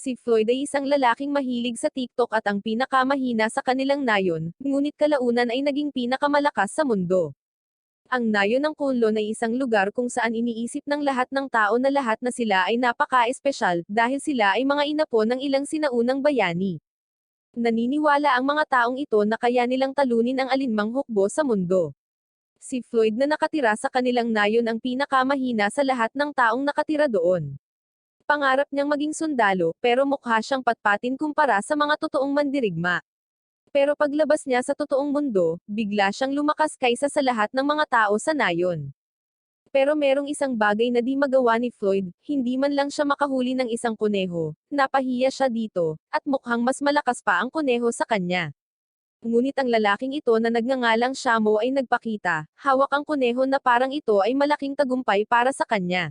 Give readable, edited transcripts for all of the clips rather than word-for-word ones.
Si Floyd ay isang lalaking mahilig sa TikTok at ang pinakamahina sa kanilang nayon, ngunit kalaunan ay naging pinakamalakas sa mundo. Ang nayon ng Kunlun ay isang lugar kung saan iniisip ng lahat ng tao na lahat na sila ay napaka-espesyal, dahil sila ay mga inapo ng ilang sinaunang bayani. Naniniwala ang mga taong ito na kaya nilang talunin ang alinmang hukbo sa mundo. Si Floyd na nakatira sa kanilang nayon ang pinakamahina sa lahat ng taong nakatira doon. Pangarap niyang maging sundalo, pero mukha siyang patpatin kumpara sa mga totoong mandirigma. Pero paglabas niya sa totoong mundo, bigla siyang lumakas kaysa sa lahat ng mga tao sa nayon. Pero merong isang bagay na di magawa ni Floyd, hindi man lang siya makahuli ng isang kuneho, napahiya siya dito, at mukhang mas malakas pa ang kuneho sa kanya. Ngunit ang lalaking ito na nagngangalang Shamo ay nagpakita, hawak ang kuneho na parang ito ay malaking tagumpay para sa kanya.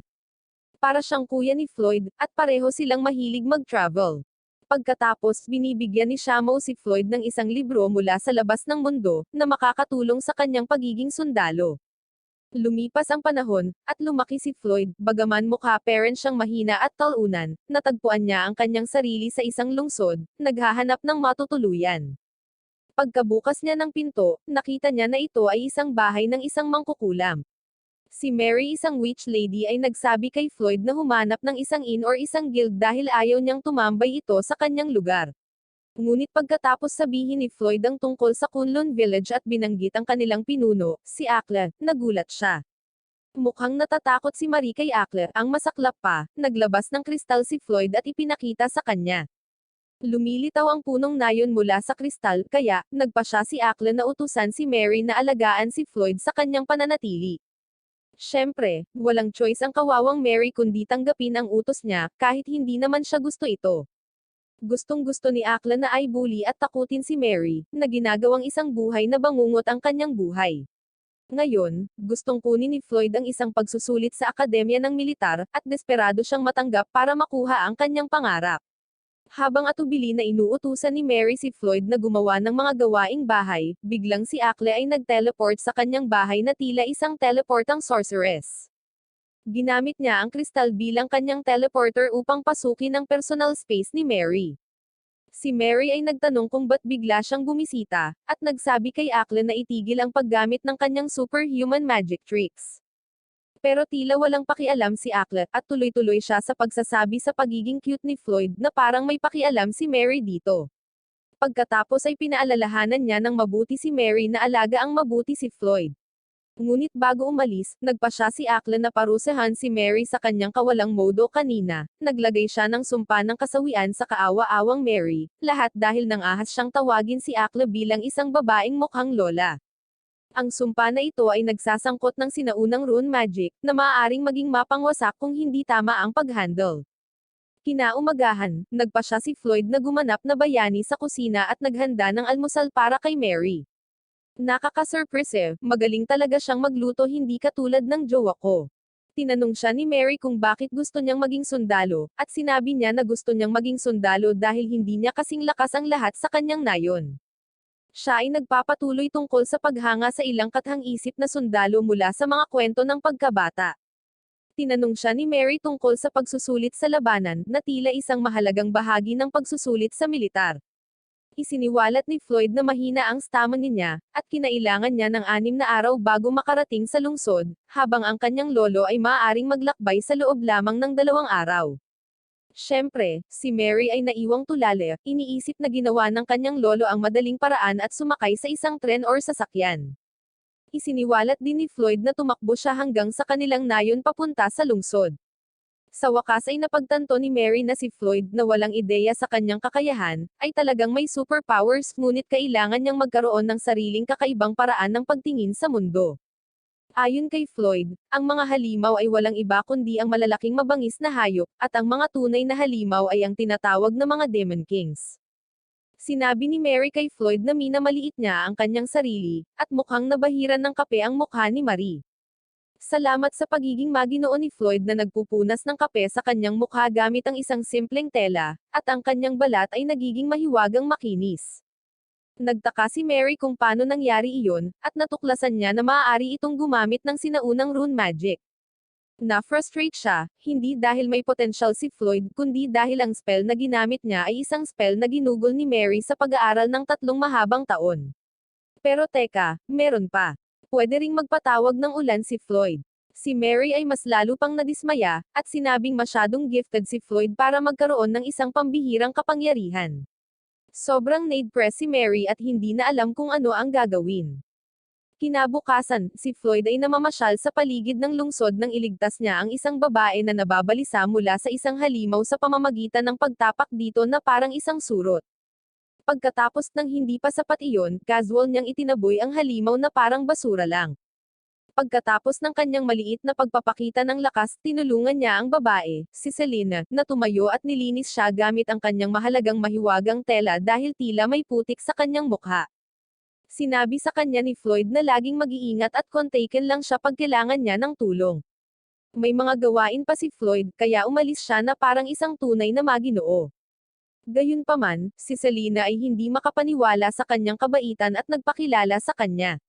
Para siyang kuya ni Floyd, at pareho silang mahilig mag-travel. Pagkatapos, binibigyan ni Shamo si Floyd ng isang libro mula sa labas ng mundo, na makakatulong sa kanyang pagiging sundalo. Lumipas ang panahon, at lumaki si Floyd, bagaman mukha parent siyang mahina at talunan, natagpuan niya ang kanyang sarili sa isang lungsod, naghahanap ng matutuluyan. Pagkabukas niya ng pinto, nakita niya na ito ay isang bahay ng isang mangkukulam. Si Mary, isang witch lady, ay nagsabi kay Floyd na humanap ng isang inn or isang guild dahil ayaw niyang tumambay ito sa kanyang lugar. Ngunit pagkatapos sabihin ni Floyd ang tungkol sa Kunlun Village at binanggit ang kanilang pinuno, si Akla, nagulat siya. Mukhang natatakot si Marie kay Akla, ang masaklap pa, naglabas ng kristal si Floyd at ipinakita sa kanya. Lumilitaw ang punong nayon mula sa kristal, kaya, nagpa siya si Akla na utusan si Mary na alagaan si Floyd sa kanyang pananatili. Siyempre, walang choice ang kawawang Mary kundi tanggapin ang utos niya, kahit hindi naman siya gusto ito. Gustong-gusto ni Akla na ay bully at takutin si Mary, na ginagawang isang buhay na bangungot ang kanyang buhay. Ngayon, gustong kunin ni Floyd ang isang pagsusulit sa akademya ng militar, at desperado siyang matanggap para makuha ang kanyang pangarap. Habang atubili na inuutusan ni Mary si Floyd na gumawa ng mga gawaing bahay, biglang si Akla ay nag-teleport sa kanyang bahay na tila isang teleportang sorceress. Ginamit niya ang kristal bilang kanyang teleporter upang pasukin ang personal space ni Mary. Si Mary ay nagtanong kung ba't bigla siyang bumisita, at nagsabi kay Akla na itigil ang paggamit ng kanyang superhuman magic tricks. Pero tila walang pakialam si Akla, at tuloy-tuloy siya sa pagsasabi sa pagiging cute ni Floyd, na parang may pakialam si Mary dito. Pagkatapos ay pinaalalahanan niya ng mabuti si Mary na alaga ang mabuti si Floyd. Ngunit bago umalis, nagpa siya si Akla na parusahan si Mary sa kanyang kawalang modo kanina, naglagay siya ng sumpa ng kasawian sa kaawa-awang Mary, lahat dahil nang ahas siyang tawagin si Akla bilang isang babaeng mukhang lola. Ang sumpa na ito ay nagsasangkot ng sinaunang rune magic, na maaaring maging mapangwasak kung hindi tama ang pag-handle. Kinaumagahan, nagpa siya si Floyd na gumanap na bayani sa kusina at naghanda ng almusal para kay Mary. Nakaka-surprise, magaling talaga siyang magluto, hindi katulad ng jowa ko. Tinanong siya ni Mary kung bakit gusto niyang maging sundalo, at sinabi niya na gusto niyang maging sundalo dahil hindi niya kasing lakas ang lahat sa kanyang nayon. Siya ay nagpapatuloy tungkol sa paghanga sa ilang kathang-isip na sundalo mula sa mga kwento ng pagkabata. Tinanong siya ni Mary tungkol sa pagsusulit sa labanan, na tila isang mahalagang bahagi ng pagsusulit sa militar. Isiniwalat ni Floyd na mahina ang stamina niya, at kinailangan niya ng 6 na araw bago makarating sa lungsod, habang ang kanyang lolo ay maaaring maglakbay sa loob lamang ng 2 araw. Siyempre, si Mary ay naiwang tulala, iniisip na ginawa ng kanyang lolo ang madaling paraan at sumakay sa isang tren or sasakyan. Isiniwalat din ni Floyd na tumakbo siya hanggang sa kanilang nayon papunta sa lungsod. Sa wakas ay napagtanto ni Mary na si Floyd, na walang ideya sa kanyang kakayahan, ay talagang may superpowers, ngunit kailangan niyang magkaroon ng sariling kakaibang paraan ng pagtingin sa mundo. Ayon kay Floyd, ang mga halimaw ay walang iba kundi ang malalaking mabangis na hayop, at ang mga tunay na halimaw ay ang tinatawag na mga Demon Kings. Sinabi ni Mary kay Floyd na minamaliit niya ang kanyang sarili, at mukhang nabahiran ng kape ang mukha ni Marie. Salamat sa pagiging maginoo ni Floyd na nagpupunas ng kape sa kanyang mukha gamit ang isang simpleng tela, at ang kanyang balat ay nagiging mahiwagang makinis. Nagtaka si Mary kung paano nangyari iyon, at natuklasan niya na maaari itong gumamit ng sinaunang rune magic. Na-frustrate siya, hindi dahil may potensyal si Floyd, kundi dahil ang spell na ginamit niya ay isang spell na ginugol ni Mary sa pag-aaral ng 3 mahabang taon. Pero teka, meron pa. Pwede ring magpatawag ng ulan si Floyd. Si Mary ay mas lalo pang nadismaya, at sinabing masyadong gifted si Floyd para magkaroon ng isang pambihirang kapangyarihan. Sobrang nade-press si Mary at hindi na alam kung ano ang gagawin. Kinabukasan, si Floyd ay namamasyal sa paligid ng lungsod nang iligtas niya ang isang babae na nababalisa mula sa isang halimaw sa pamamagitan ng pagtapak dito na parang isang surot. Pagkatapos ng hindi pa sapat iyon, casual niyang itinaboy ang halimaw na parang basura lang. Pagkatapos ng kanyang maliit na pagpapakita ng lakas, tinulungan niya ang babae, si Selena, na tumayo at nilinis siya gamit ang kanyang mahalagang mahiwagang tela dahil tila may putik sa kanyang mukha. Sinabi sa kanya ni Floyd na laging mag-iingat at kontaken lang siya pag kailangan niya ng tulong. May mga gawain pa si Floyd, kaya umalis siya na parang isang tunay na maginoo. Gayunpaman, si Selena ay hindi makapaniwala sa kanyang kabaitan at nagpakilala sa kanya.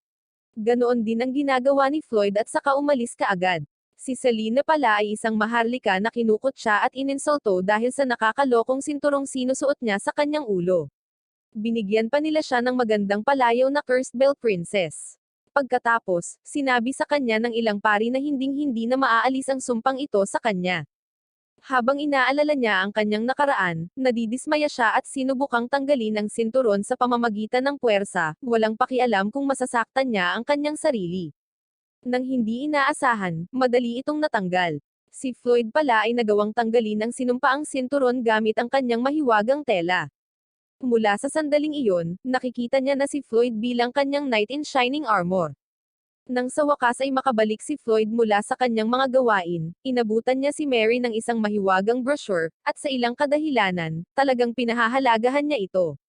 Ganoon din ang ginagawa ni Floyd at saka umalis kaagad. Si Selena pala ay isang maharlika na kinukot siya at ininsulto dahil sa nakakalokong sinturong sinusuot niya sa kanyang ulo. Binigyan pa nila siya ng magandang palayaw na Cursed Bell Princess. Pagkatapos, sinabi sa kanya ng ilang pari na hinding-hindi na maaalis ang sumpang ito sa kanya. Habang inaalala niya ang kanyang nakaraan, nadidismaya siya at sinubukang tanggalin ang sinturon sa pamamagitan ng puwersa, walang pakialam kung masasaktan niya ang kanyang sarili. Nang hindi inaasahan, madali itong natanggal. Si Floyd pala ay nagawang tanggalin ang sinumpaang sinturon gamit ang kanyang mahiwagang tela. Mula sa sandaling iyon, nakikita niya na si Floyd bilang kanyang knight in shining armor. Nang sa wakas ay makabalik si Floyd mula sa kanyang mga gawain, inabutan niya si Mary ng isang mahiwagang brochure, at sa ilang kadahilanan, talagang pinahahalagahan niya ito.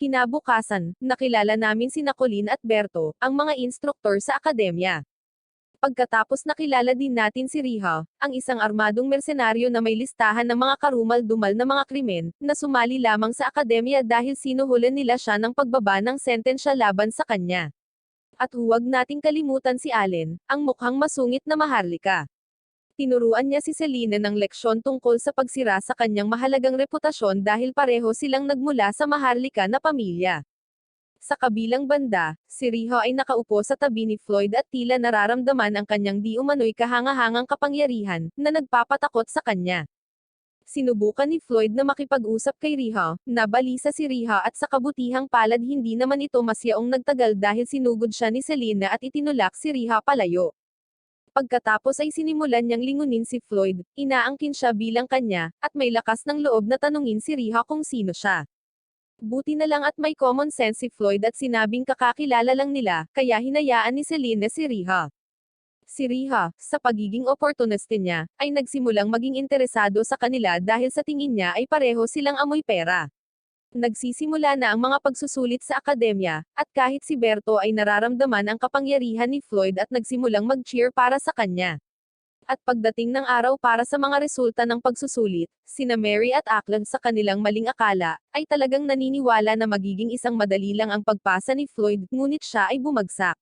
Kinabukasan, nakilala namin sina Colleen at Berto, ang mga instruktor sa akademya. Pagkatapos nakilala din natin si Riha, ang isang armadong mersenaryo na may listahan ng mga karumal-dumal na mga krimen, na sumali lamang sa akademya dahil sinuhulan nila siya ng pagbaba ng sentensya laban sa kanya. At huwag nating kalimutan si Allen, ang mukhang masungit na maharlika. Tinuruan niya si Selena ng leksyon tungkol sa pagsira sa kanyang mahalagang reputasyon dahil pareho silang nagmula sa maharlika na pamilya. Sa kabilang banda, si Riha ay nakaupo sa tabi ni Floyd at tila nararamdaman ang kanyang di umano'y kahangahangang kapangyarihan, na nagpapatakot sa kanya. Sinubukan ni Floyd na makipag-usap kay Riha, nabalisa si Riha at sa kabutihang palad hindi naman ito masyaong nagtagal dahil sinugod siya ni Selena at itinulak si Riha palayo. Pagkatapos ay sinimulan niyang lingunin si Floyd, inaangkin siya bilang kanya, at may lakas ng loob na tanungin si Riha kung sino siya. Buti na lang at may common sense si Floyd at sinabing kakakilala lang nila, kaya hinayaan ni Selena si Riha. Si Riha, sa pagiging opportuniste niya, ay nagsimulang maging interesado sa kanila dahil sa tingin niya ay pareho silang amoy pera. Nagsisimula na ang mga pagsusulit sa akademya, at kahit si Berto ay nararamdaman ang kapangyarihan ni Floyd at nagsimulang mag-cheer para sa kanya. At pagdating ng araw para sa mga resulta ng pagsusulit, sina Mary at Ackland sa kanilang maling akala, ay talagang naniniwala na magiging isang madali lang ang pagpasa ni Floyd, ngunit siya ay bumagsak.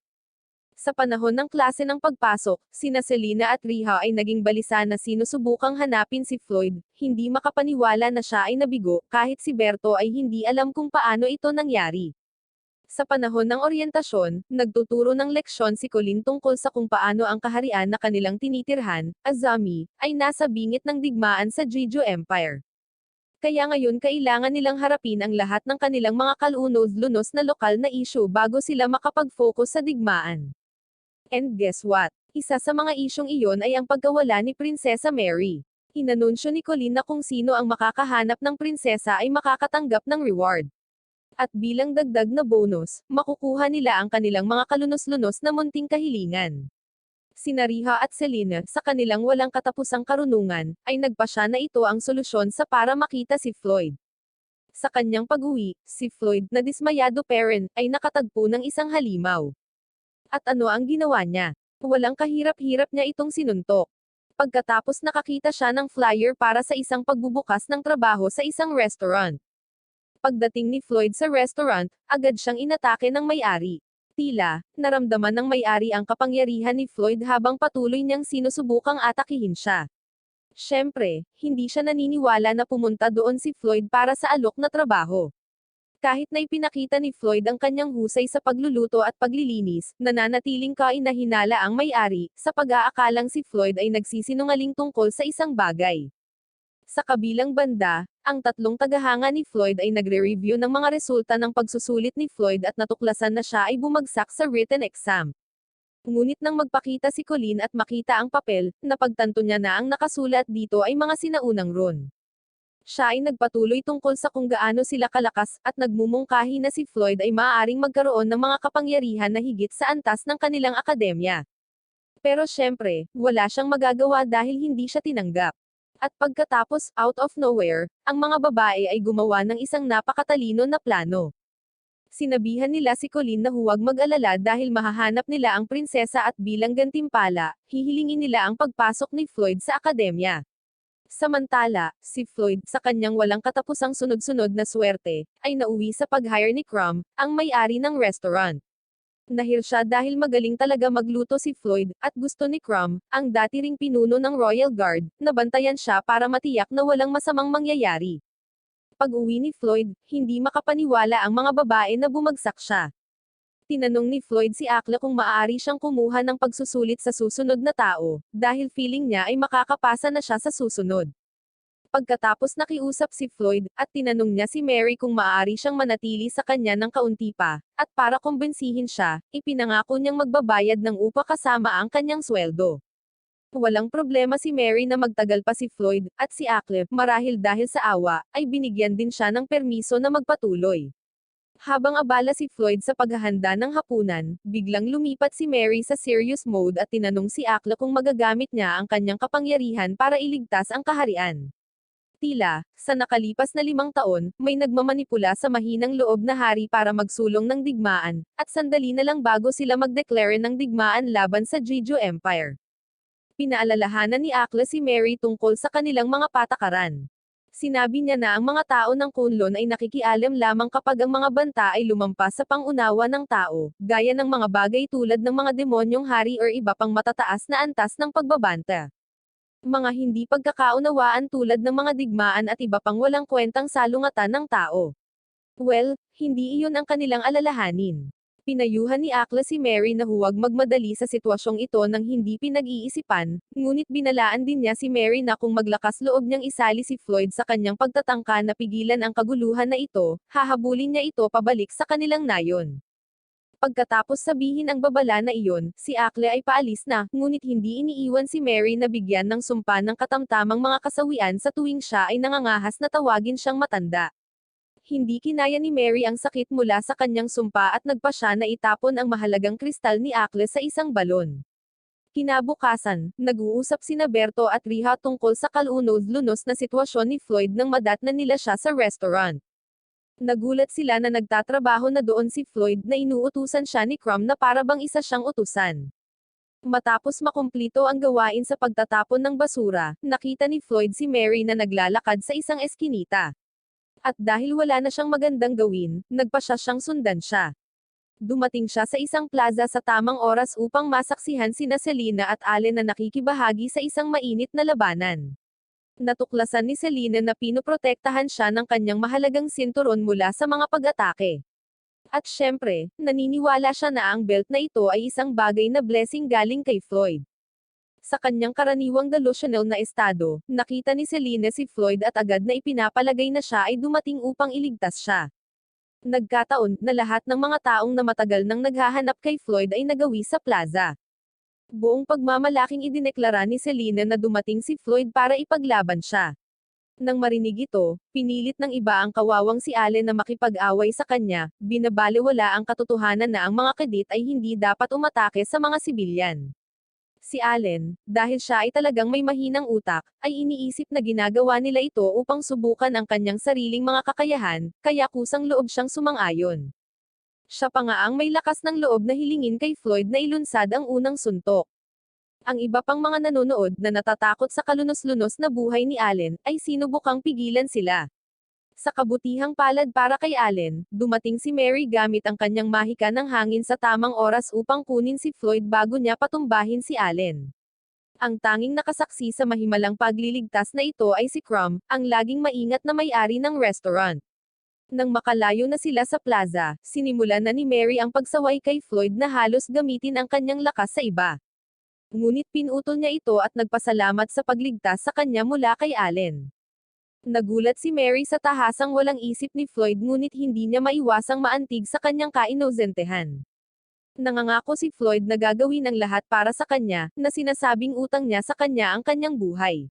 Sa panahon ng klase ng pagpasok, sina Selena at Riha ay naging balisa na sinusubukang hanapin si Floyd, hindi makapaniwala na siya ay nabigo, kahit si Berto ay hindi alam kung paano ito nangyari. Sa panahon ng oryentasyon, nagtuturo ng leksyon si Colleen tungkol sa kung paano ang kaharian na kanilang tinitirhan, Azami, ay nasa bingit ng digmaan sa Jeju Empire. Kaya ngayon kailangan nilang harapin ang lahat ng kanilang mga kalunos-lunos na lokal na issue bago sila makapag-focus sa digmaan. And guess what? Isa sa mga isyong iyon ay ang pagkawala ni Prinsesa Mary. Inanunsyo ni Colleen na kung sino ang makakahanap ng prinsesa ay makakatanggap ng reward. At bilang dagdag na bonus, makukuha nila ang kanilang mga kalunos-lunos na munting kahilingan. Sina Riha at Selena, sa kanilang walang katapusang karunungan, ay nagpasya na ito ang solusyon sa para makita si Floyd. Sa kanyang pag-uwi, si Floyd, na dismayado parent, ay nakatagpo ng isang halimaw. At ano ang ginawa niya? Walang kahirap-hirap niya itong sinuntok. Pagkatapos nakakita siya ng flyer para sa isang pagbubukas ng trabaho sa isang restaurant. Pagdating ni Floyd sa restaurant, agad siyang inatake ng may-ari. Tila, naramdaman ng may-ari ang kapangyarihan ni Floyd habang patuloy niyang sinusubukang atakihin siya. Siyempre, hindi siya naniniwala na pumunta doon si Floyd para sa alok na trabaho. Kahit na ipinakita ni Floyd ang kanyang husay sa pagluluto at paglilinis, nananatiling kainahinala ang may-ari, sa pag-aakalang si Floyd ay nagsisinungaling tungkol sa isang bagay. Sa kabilang banda, ang tatlong tagahanga ni Floyd ay nagre-review ng mga resulta ng pagsusulit ni Floyd at natuklasan na siya ay bumagsak sa written exam. Ngunit nang magpakita si Colleen at makita ang papel, napagtanto niya na ang nakasulat dito ay mga sinaunang ron. Siya ay nagpatuloy tungkol sa kung gaano sila kalakas, at nagmumungkahi na si Floyd ay maaaring magkaroon ng mga kapangyarihan na higit sa antas ng kanilang akademya. Pero syempre, wala siyang magagawa dahil hindi siya tinanggap. At pagkatapos, out of nowhere, ang mga babae ay gumawa ng isang napakatalino na plano. Sinabihan nila si Colleen na huwag mag-alala dahil mahahanap nila ang prinsesa at bilang gantimpala, hihilingin nila ang pagpasok ni Floyd sa akademya. Samantala, si Floyd, sa kanyang walang katapusang sunod-sunod na swerte, ay nauwi sa pag-hire ni Crumb, ang may-ari ng restaurant. Nahir siya dahil magaling talaga magluto si Floyd, at gusto ni Crumb, ang dati ring pinuno ng Royal Guard, na bantayan siya para matiyak na walang masamang mangyayari. Pag-uwi ni Floyd, hindi makapaniwala ang mga babae na bumagsak siya. Tinanong ni Floyd si Akla kung maaari siyang kumuha ng pagsusulit sa susunod na tao, dahil feeling niya ay makakapasa na siya sa susunod. Pagkatapos nakiusap si Floyd, at tinanong niya si Mary kung maaari siyang manatili sa kanya ng kaunti pa, at para kumbensihin siya, ipinangako niyang magbabayad ng upa kasama ang kanyang sweldo. Walang problema si Mary na magtagal pa si Floyd, at si Akle, marahil dahil sa awa, ay binigyan din siya ng permiso na magpatuloy. Habang abala si Floyd sa paghahanda ng hapunan, biglang lumipat si Mary sa serious mode at tinanong si Akla kung magagamit niya ang kanyang kapangyarihan para iligtas ang kaharian. Tila, sa nakalipas na 5 taon, may nagmamanipula sa mahinang loob na hari para magsulong ng digmaan, at sandali na lang bago sila magdeklare ng digmaan laban sa Jeju Empire. Pinaalalahanan ni Akla si Mary tungkol sa kanilang mga patakaran. Sinabi niya na ang mga tao ng Kunlun ay nakikialam lamang kapag ang mga banta ay lumampas sa pangunawa ng tao, gaya ng mga bagay tulad ng mga demonyong hari or iba pang matataas na antas ng pagbabanta. Mga hindi pagkakaunawaan tulad ng mga digmaan at iba pang walang kwentang salungatan ng tao. Well, hindi iyon ang kanilang alalahanin. Pinayuhan ni Akla si Mary na huwag magmadali sa sitwasyong ito nang hindi pinag-iisipan, ngunit binalaan din niya si Mary na kung maglakas loob niyang isali si Floyd sa kanyang pagtatangka na pigilan ang kaguluhan na ito, hahabulin niya ito pabalik sa kanilang nayon. Pagkatapos sabihin ang babala na iyon, si Akle ay paalis na, ngunit hindi iniiwan si Mary na bigyan ng sumpa ng katamtamang mga kasawian sa tuwing siya ay nangangahas na tawagin siyang matanda. Hindi kinaya ni Mary ang sakit mula sa kanyang sumpa at nagpa siya na itapon ang mahalagang kristal ni Akle sa isang balon. Kinabukasan, nag-uusap sina Berto at Riha tungkol sa kalunod-lunos na sitwasyon ni Floyd nang madatnan nila siya sa restaurant. Nagulat sila na nagtatrabaho na doon si Floyd na inuutusan siya ni Crumb na para bang isa siyang utusan. Matapos makumplito ang gawain sa pagtatapon ng basura, nakita ni Floyd si Mary na naglalakad sa isang eskinita. At dahil wala na siyang magandang gawin, nagpa siyang sundan siya. Dumating siya sa isang plaza sa tamang oras upang masaksihan sina Selena at Allen na nakikibahagi sa isang mainit na labanan. Natuklasan ni Selena na pinoprotektahan siya ng kanyang mahalagang sinturon mula sa mga pag-atake. At syempre, naniniwala siya na ang belt na ito ay isang bagay na blessing galing kay Floyd. Sa kanyang karaniwang delusional na estado, nakita ni Selena si Floyd at agad na ipinapalagay na siya ay dumating upang iligtas siya. Nagkataon na lahat ng mga taong na matagal nang naghahanap kay Floyd ay nagawi sa plaza. Buong pagmamalaking idineklara ni Selena na dumating si Floyd para ipaglaban siya. Nang marinig ito, pinilit ng iba ang kawawang si Allen na makipag-away sa kanya, binabalewala ang katotohanan na ang mga kadit ay hindi dapat umatake sa mga sibilyan. Si Allen, dahil siya ay talagang may mahinang utak, ay iniisip na ginagawa nila ito upang subukan ang kanyang sariling mga kakayahan, kaya kusang loob siyang sumang-ayon. Siya pa nga ang may lakas ng loob na hilingin kay Floyd na ilunsad ang unang suntok. Ang iba pang mga nanonood na natatakot sa kalunos-lunos na buhay ni Allen, ay sinubukang pigilan sila. Sa kabutihang palad para kay Allen, dumating si Mary gamit ang kanyang mahika ng hangin sa tamang oras upang kunin si Floyd bago niya patumbahin si Allen. Ang tanging nakasaksi sa mahimalang pagliligtas na ito ay si Crumb, ang laging maingat na may-ari ng restaurant. Nang makalayo na sila sa plaza, sinimulan na ni Mary ang pagsaway kay Floyd na halos gamitin ang kanyang lakas sa iba. Ngunit pinutol niya ito at nagpasalamat sa pagligtas sa kanya mula kay Allen. Nagulat si Mary sa tahasang walang isip ni Floyd ngunit hindi niya maiwasang maantig sa kanyang kainosentehan. Nangangako si Floyd na gagawin ang lahat para sa kanya, na sinasabing utang niya sa kanya ang kanyang buhay.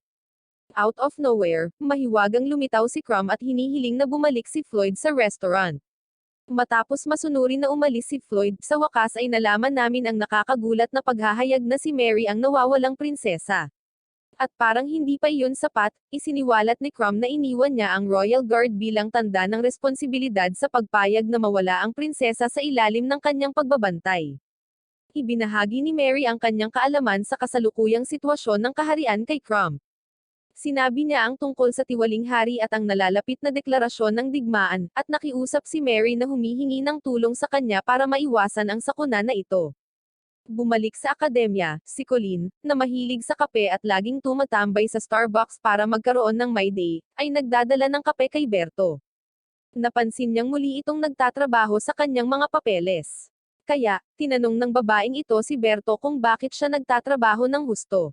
Out of nowhere, mahiwagang lumitaw si Crumb at hinihiling na bumalik si Floyd sa restaurant. Matapos masunurin na umalis si Floyd, sa wakas ay nalaman namin ang nakakagulat na paghahayag na si Mary ang nawawalang prinsesa. At parang hindi pa iyon sapat, isiniwalat ni Crumb na iniwan niya ang Royal Guard bilang tanda ng responsibilidad sa pagpayag na mawala ang prinsesa sa ilalim ng kanyang pagbabantay. Ibinahagi ni Mary ang kanyang kaalaman sa kasalukuyang sitwasyon ng kaharian kay Crumb. Sinabi niya ang tungkol sa tiwaling hari at ang nalalapit na deklarasyon ng digmaan, at nakiusap si Mary na humihingi ng tulong sa kanya para maiwasan ang sakuna na ito. Bumalik sa akademya, si Colleen, na mahilig sa kape at laging tumatambay sa Starbucks para magkaroon ng my day, ay nagdadala ng kape kay Berto. Napansin niyang muli itong nagtatrabaho sa kanyang mga papeles. Kaya, tinanong ng babaeng ito si Berto kung bakit siya nagtatrabaho ng husto.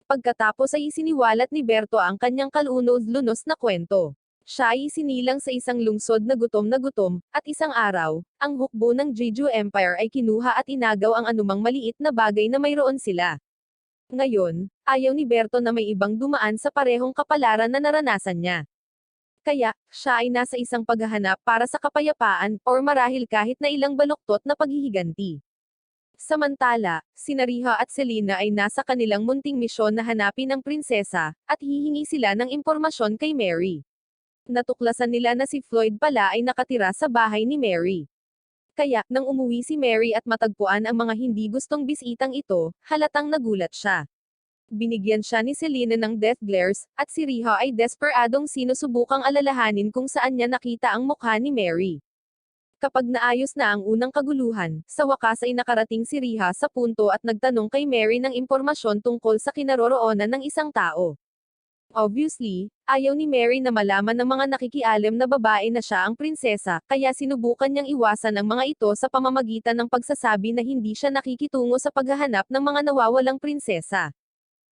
Pagkatapos ay isiniwalat ni Berto ang kanyang kalunod-lunos na kwento. Siya ay isinilang sa isang lungsod na gutom, at isang araw, ang hukbo ng Jeju Empire ay kinuha at inagaw ang anumang maliit na bagay na mayroon sila. Ngayon, ayaw ni Berto na may ibang dumaan sa parehong kapalaran na naranasan niya. Kaya, siya ay nasa isang paghahanap para sa kapayapaan, or marahil kahit na ilang baluktot na paghihiganti. Samantala, sina Riha at Selena ay nasa kanilang munting misyon na hanapin ang prinsesa, at hihingi sila ng impormasyon kay Mary. Natuklasan nila na si Floyd pala ay nakatira sa bahay ni Mary. Kaya, nang umuwi si Mary at matagpuan ang mga hindi gustong bisitang ito, halatang nagulat siya. Binigyan siya ni Selena ng death glares, at si Riha ay desperadong sinusubukang alalahanin kung saan niya nakita ang mukha ni Mary. Kapag naayos na ang unang kaguluhan, sa wakas ay nakarating si Riha sa punto at nagtanong kay Mary ng impormasyon tungkol sa kinaroroonan ng isang tao. Obviously, ayaw ni Mary na malaman ng mga nakikialam na babae na siya ang prinsesa, kaya sinubukan niyang iwasan ang mga ito sa pamamagitan ng pagsasabi na hindi siya nakikitungo sa paghahanap ng mga nawawalang prinsesa.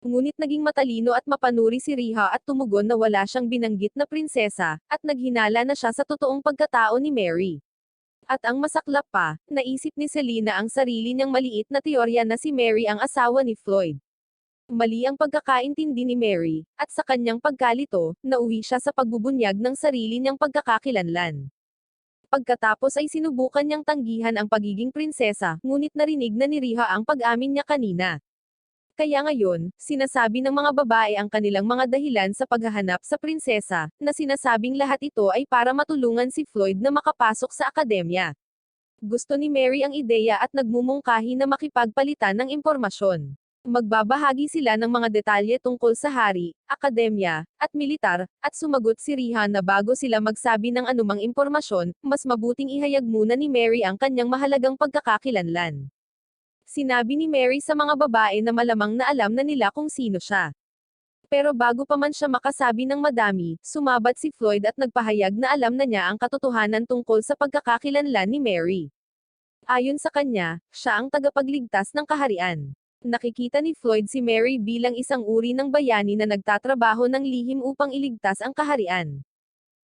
Ngunit naging matalino at mapanuri si Riha at tumugon na wala siyang binanggit na prinsesa, at naghinala na siya sa totoong pagkatao ni Mary. At ang masaklap pa, naisip ni Selena ang sarili niyang maliit na teorya na si Mary ang asawa ni Floyd. Mali ang pagkakaintindi ni Mary, at sa kanyang pagkalito, nauwi siya sa pagbubunyag ng sarili niyang pagkakakilanlan. Pagkatapos ay sinubukan niyang tanggihan ang pagiging prinsesa, ngunit narinig na ni Riha ang pag-amin niya kanina. Kaya ngayon, sinasabi ng mga babae ang kanilang mga dahilan sa paghahanap sa prinsesa, na sinasabing lahat ito ay para matulungan si Floyd na makapasok sa akademya. Gusto ni Mary ang ideya at nagmumungkahi na makipagpalitan ng impormasyon. Magbabahagi sila ng mga detalye tungkol sa hari, akademya, at militar, at sumagot si Riha na bago sila magsabi ng anumang impormasyon, mas mabuting ihayag muna ni Mary ang kanyang mahalagang pagkakakilanlan. Sinabi ni Mary sa mga babae na malamang na alam na nila kung sino siya. Pero bago pa man siya makasabi ng madami, sumabat si Floyd at nagpahayag na alam na niya ang katotohanan tungkol sa pagkakakilanlan ni Mary. Ayon sa kanya, siya ang tagapagligtas ng kaharian. Nakikita ni Floyd si Mary bilang isang uri ng bayani na nagtatrabaho ng lihim upang iligtas ang kaharian.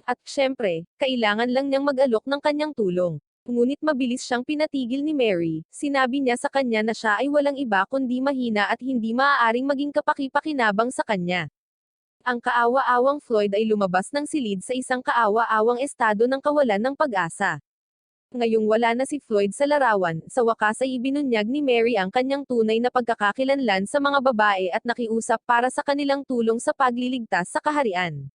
At, syempre, kailangan lang niyang mag-alok ng kanyang tulong. Ngunit mabilis siyang pinatigil ni Mary, sinabi niya sa kanya na siya ay walang iba kundi mahina at hindi maaaring maging kapaki-pakinabang sa kanya. Ang kaawa-awang Floyd ay lumabas ng silid sa isang kaawa-awang estado ng kawalan ng pag-asa. Ngayong wala na si Floyd sa larawan, sa wakas ay ibinunyag ni Mary ang kanyang tunay na pagkakakilanlan sa mga babae at nakiusap para sa kanilang tulong sa pagliligtas sa kaharian.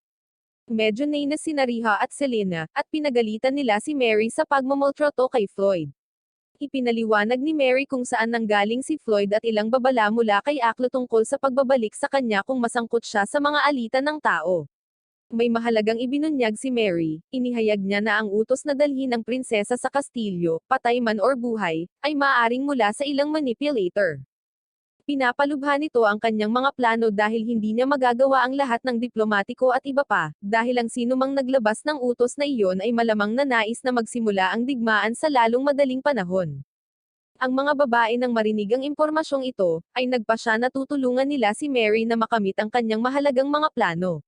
Medyo nainis sina Riha at Selena, at pinagalitan nila si Mary sa pagmamoltrato kay Floyd. Ipinaliwanag ni Mary kung saan nanggaling si Floyd at ilang babala mula kay Aklo tungkol sa pagbabalik sa kanya kung masangkot siya sa mga alitan ng tao. May mahalagang ibinunyag si Mary, inihayag niya na ang utos na dalhin ang prinsesa sa kastilyo, patay man or buhay, ay maaaring mula sa ilang manipulator. Pinapalubha nito ang kanyang mga plano dahil hindi niya magagawa ang lahat ng diplomatiko at iba pa, dahil ang sinumang naglabas ng utos na iyon ay malamang na nais na magsimula ang digmaan sa lalong madaling panahon. Ang mga babae nang marinig ang impormasyong ito, ay nagpasya na tutulungan nila si Mary na makamit ang kanyang mahalagang mga plano.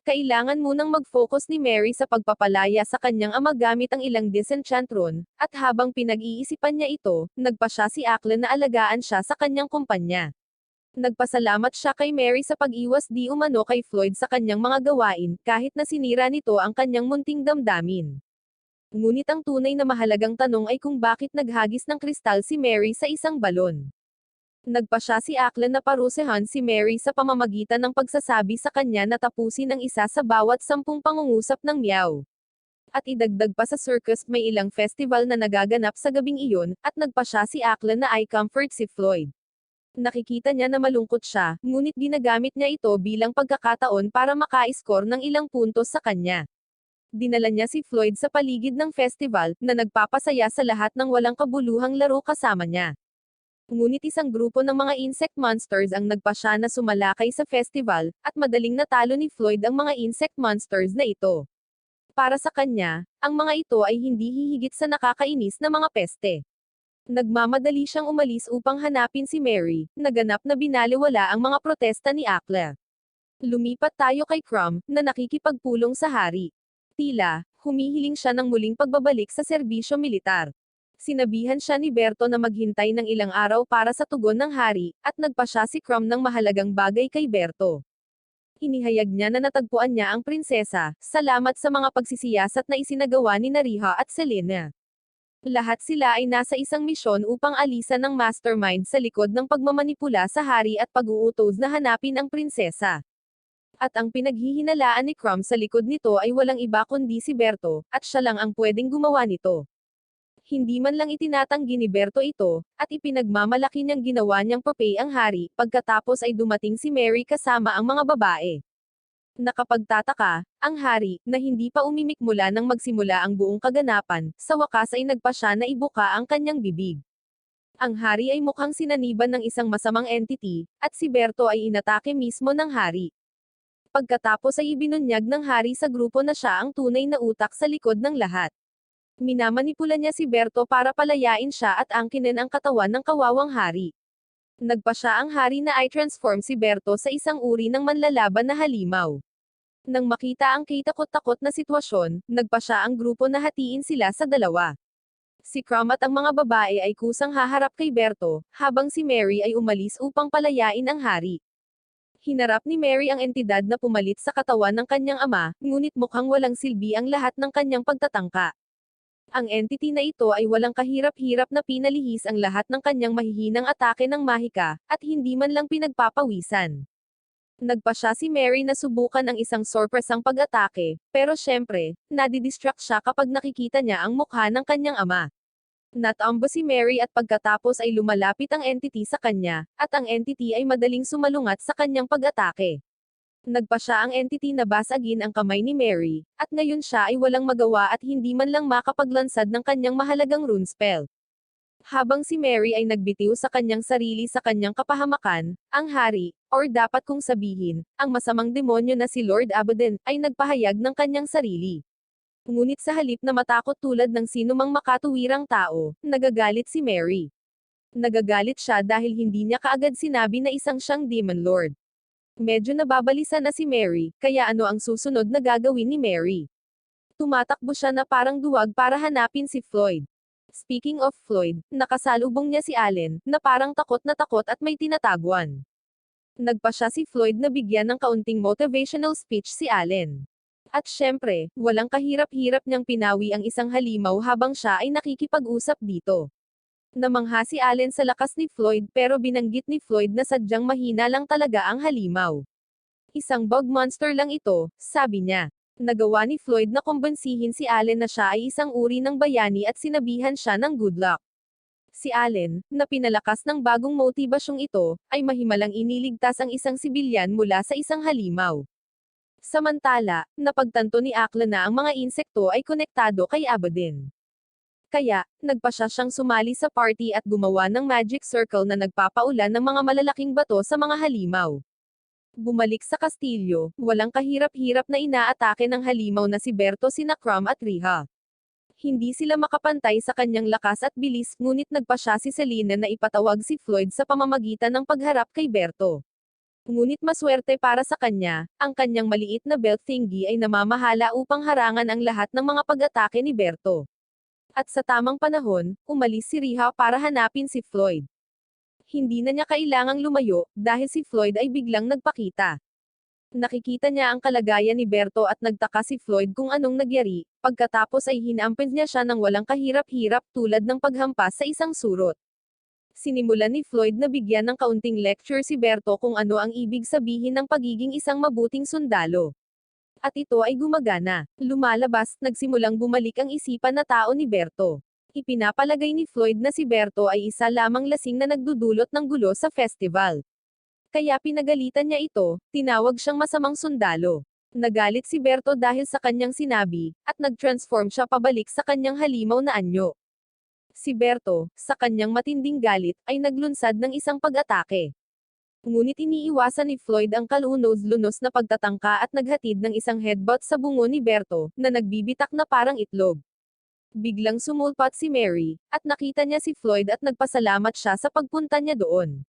Kailangan munang mag-focus ni Mary sa pagpapalaya sa kanyang ama gamit ang ilang disenchantron, at habang pinag-iisipan niya ito, nagpasya si Aklan na alagaan siya sa kanyang kumpanya. Nagpasalamat siya kay Mary sa pag-iwas di umano kay Floyd sa kanyang mga gawain, kahit na sinira nito ang kanyang munting damdamin. Ngunit ang tunay na mahalagang tanong ay kung bakit naghagis ng kristal si Mary sa isang balon. Nagpasya si Aklan na parusehan si Mary sa pamamagitan ng pagsasabi sa kanya na tapusin ang isa sa bawat 10 pangungusap ng Meow. At idagdag pa sa circus may ilang festival na nagaganap sa gabing iyon, at nagpasya si Aklan na i-comfort si Floyd. Nakikita niya na malungkot siya, ngunit ginagamit niya ito bilang pagkakataon para maka-score ng ilang puntos sa kanya. Dinala niya si Floyd sa paligid ng festival, na nagpapasaya sa lahat ng walang kabuluhang laro kasama niya. Ngunit isang grupo ng mga insect monsters ang nagpasya na sumalakay sa festival, at madaling natalo ni Floyd ang mga insect monsters na ito. Para sa kanya, ang mga ito ay hindi hihigit sa nakakainis na mga peste. Nagmamadali siyang umalis upang hanapin si Mary, naganap na binaliwala ang mga protesta ni Akla. Lumipat tayo kay Crumb, na nakikipagpulong sa hari. Tila, humihiling siya ng muling pagbabalik sa serbisyo militar. Sinabihan siya ni Berto na maghintay ng ilang araw para sa tugon ng hari, at nagpasya si Crumb ng mahalagang bagay kay Berto. Inihayag niya na natagpuan niya ang prinsesa, salamat sa mga pagsisiyasat na isinagawa ni Nariha at Selena. Lahat sila ay nasa isang misyon upang alisan ng mastermind sa likod ng pagmamanipula sa hari at pag-uutos na hanapin ang prinsesa. At ang pinaghihinalaan ni Crumb sa likod nito ay walang iba kundi si Berto, at siya lang ang pwedeng gumawa nito. Hindi man lang itinatanggi ni Berto ito, at ipinagmamalaki niyang ginawa niyang papay ang hari, pagkatapos ay dumating si Mary kasama ang mga babae. Nakapagtataka, ang hari, na hindi pa umimik mula nang magsimula ang buong kaganapan, sa wakas ay nagpasya na ibuka ang kanyang bibig. Ang hari ay mukhang sinaniban ng isang masamang entity, at si Berto ay inatake mismo ng hari. Pagkatapos ay ibinunyag ng hari sa grupo na siya ang tunay na utak sa likod ng lahat. Minamanipula niya si Berto para palayain siya at angkinin ang katawan ng kawawang hari. Nagpasya ang hari na i-transform si Berto sa isang uri ng manlalaban na halimaw. Nang makita ang kitakot-takot na sitwasyon, nagpasya ang grupo na hatiin sila sa dalawa. Si Crumb at ang mga babae ay kusang haharap kay Berto, habang si Mary ay umalis upang palayain ang hari. Hinarap ni Mary ang entidad na pumalit sa katawan ng kanyang ama, ngunit mukhang walang silbi ang lahat ng kanyang pagtatangka. Ang entity na ito ay walang kahirap-hirap na pinalihis ang lahat ng kanyang mahihinang atake ng mahika, at hindi man lang pinagpapawisan. Nagpasya si Mary na subukan ang isang sorpresang pag-atake, pero syempre, nadidistract siya kapag nakikita niya ang mukha ng kanyang ama. Natambo si Mary at pagkatapos ay lumalapit ang entity sa kanya, at ang entity ay madaling sumalungat sa kanyang pag-atake. Nagpasya ang entity na basagin ang kamay ni Mary, at ngayon siya ay walang magawa at hindi man lang makapaglansad ng kanyang mahalagang rune spell. Habang si Mary ay nagbitiw sa kanyang sarili sa kanyang kapahamakan, ang hari, or dapat kong sabihin, ang masamang demonyo na si Lord Abaddon, ay nagpahayag ng kanyang sarili. Ngunit sa halip na matakot tulad ng sinumang makatuwirang tao, nagagalit si Mary. Nagagalit siya dahil hindi niya kaagad sinabi na isang siyang Demon Lord. Medyo nababalisa na si Mary, kaya ano ang susunod na gagawin ni Mary? Tumatakbo siya na parang duwag para hanapin si Floyd. Speaking of Floyd, nakasalubong niya si Allen, na parang takot na takot at may tinataguan. Nagpasya si Floyd na bigyan ng kaunting motivational speech si Allen. At syempre, walang kahirap-hirap niyang pinawi ang isang halimaw habang siya ay nakikipag-usap dito. Namangha si Allen sa lakas ni Floyd pero binanggit ni Floyd na sadyang mahina lang talaga ang halimaw. Isang bug monster lang ito, sabi niya. Nagawa ni Floyd na kumbensihin si Allen na siya ay isang uri ng bayani at sinabihan siya ng good luck. Si Allen, na pinalakas ng bagong motibasyong ito, ay mahimalang iniligtas ang isang sibilyan mula sa isang halimaw. Samantala, napagtanto ni Akla na ang mga insekto ay konektado kay Abaddon. Kaya, nagpa siyang sumali sa party at gumawa ng magic circle na nagpapaulan ng mga malalaking bato sa mga halimaw. Bumalik sa kastilyo, walang kahirap-hirap na inaatake ng halimaw na si Berto sina Crom at Riha. Hindi sila makapantay sa kanyang lakas at bilis, ngunit nagpa siya si Selena na ipatawag si Floyd sa pamamagitan ng pagharap kay Berto. Ngunit maswerte para sa kanya, ang kanyang maliit na belt thingy ay namamahala upang harangan ang lahat ng mga pag-atake ni Berto. At sa tamang panahon, umalis si Riha para hanapin si Floyd. Hindi na niya kailangang lumayo, dahil si Floyd ay biglang nagpakita. Nakikita niya ang kalagayan ni Berto at nagtaka si Floyd kung anong nagyari, pagkatapos ay hinaampin niya siya ng walang kahirap-hirap tulad ng paghampas sa isang surot. Sinimulan ni Floyd na bigyan ng kaunting lecture si Berto kung ano ang ibig sabihin ng pagiging isang mabuting sundalo. At ito ay gumagana. Lumalabas, nagsimulang bumalik ang isipan na tao ni Berto. Ipinapalagay ni Floyd na si Berto ay isa lamang lasing na nagdudulot ng gulo sa festival. Kaya pinagalitan niya ito, tinawag siyang masamang sundalo. Nagalit si Berto dahil sa kanyang sinabi, at nag-transform siya pabalik sa kanyang halimaw na anyo. Si Berto, sa kanyang matinding galit, ay naglunsad ng isang pag-atake. Ngunit iniiwasan ni Floyd ang kalunos-lunos na pagtatangka at naghatid ng isang headbutt sa bungo ni Berto, na nagbibitak na parang itlog. Biglang sumulpat si Mary, at nakita niya si Floyd at nagpasalamat siya sa pagpunta niya doon.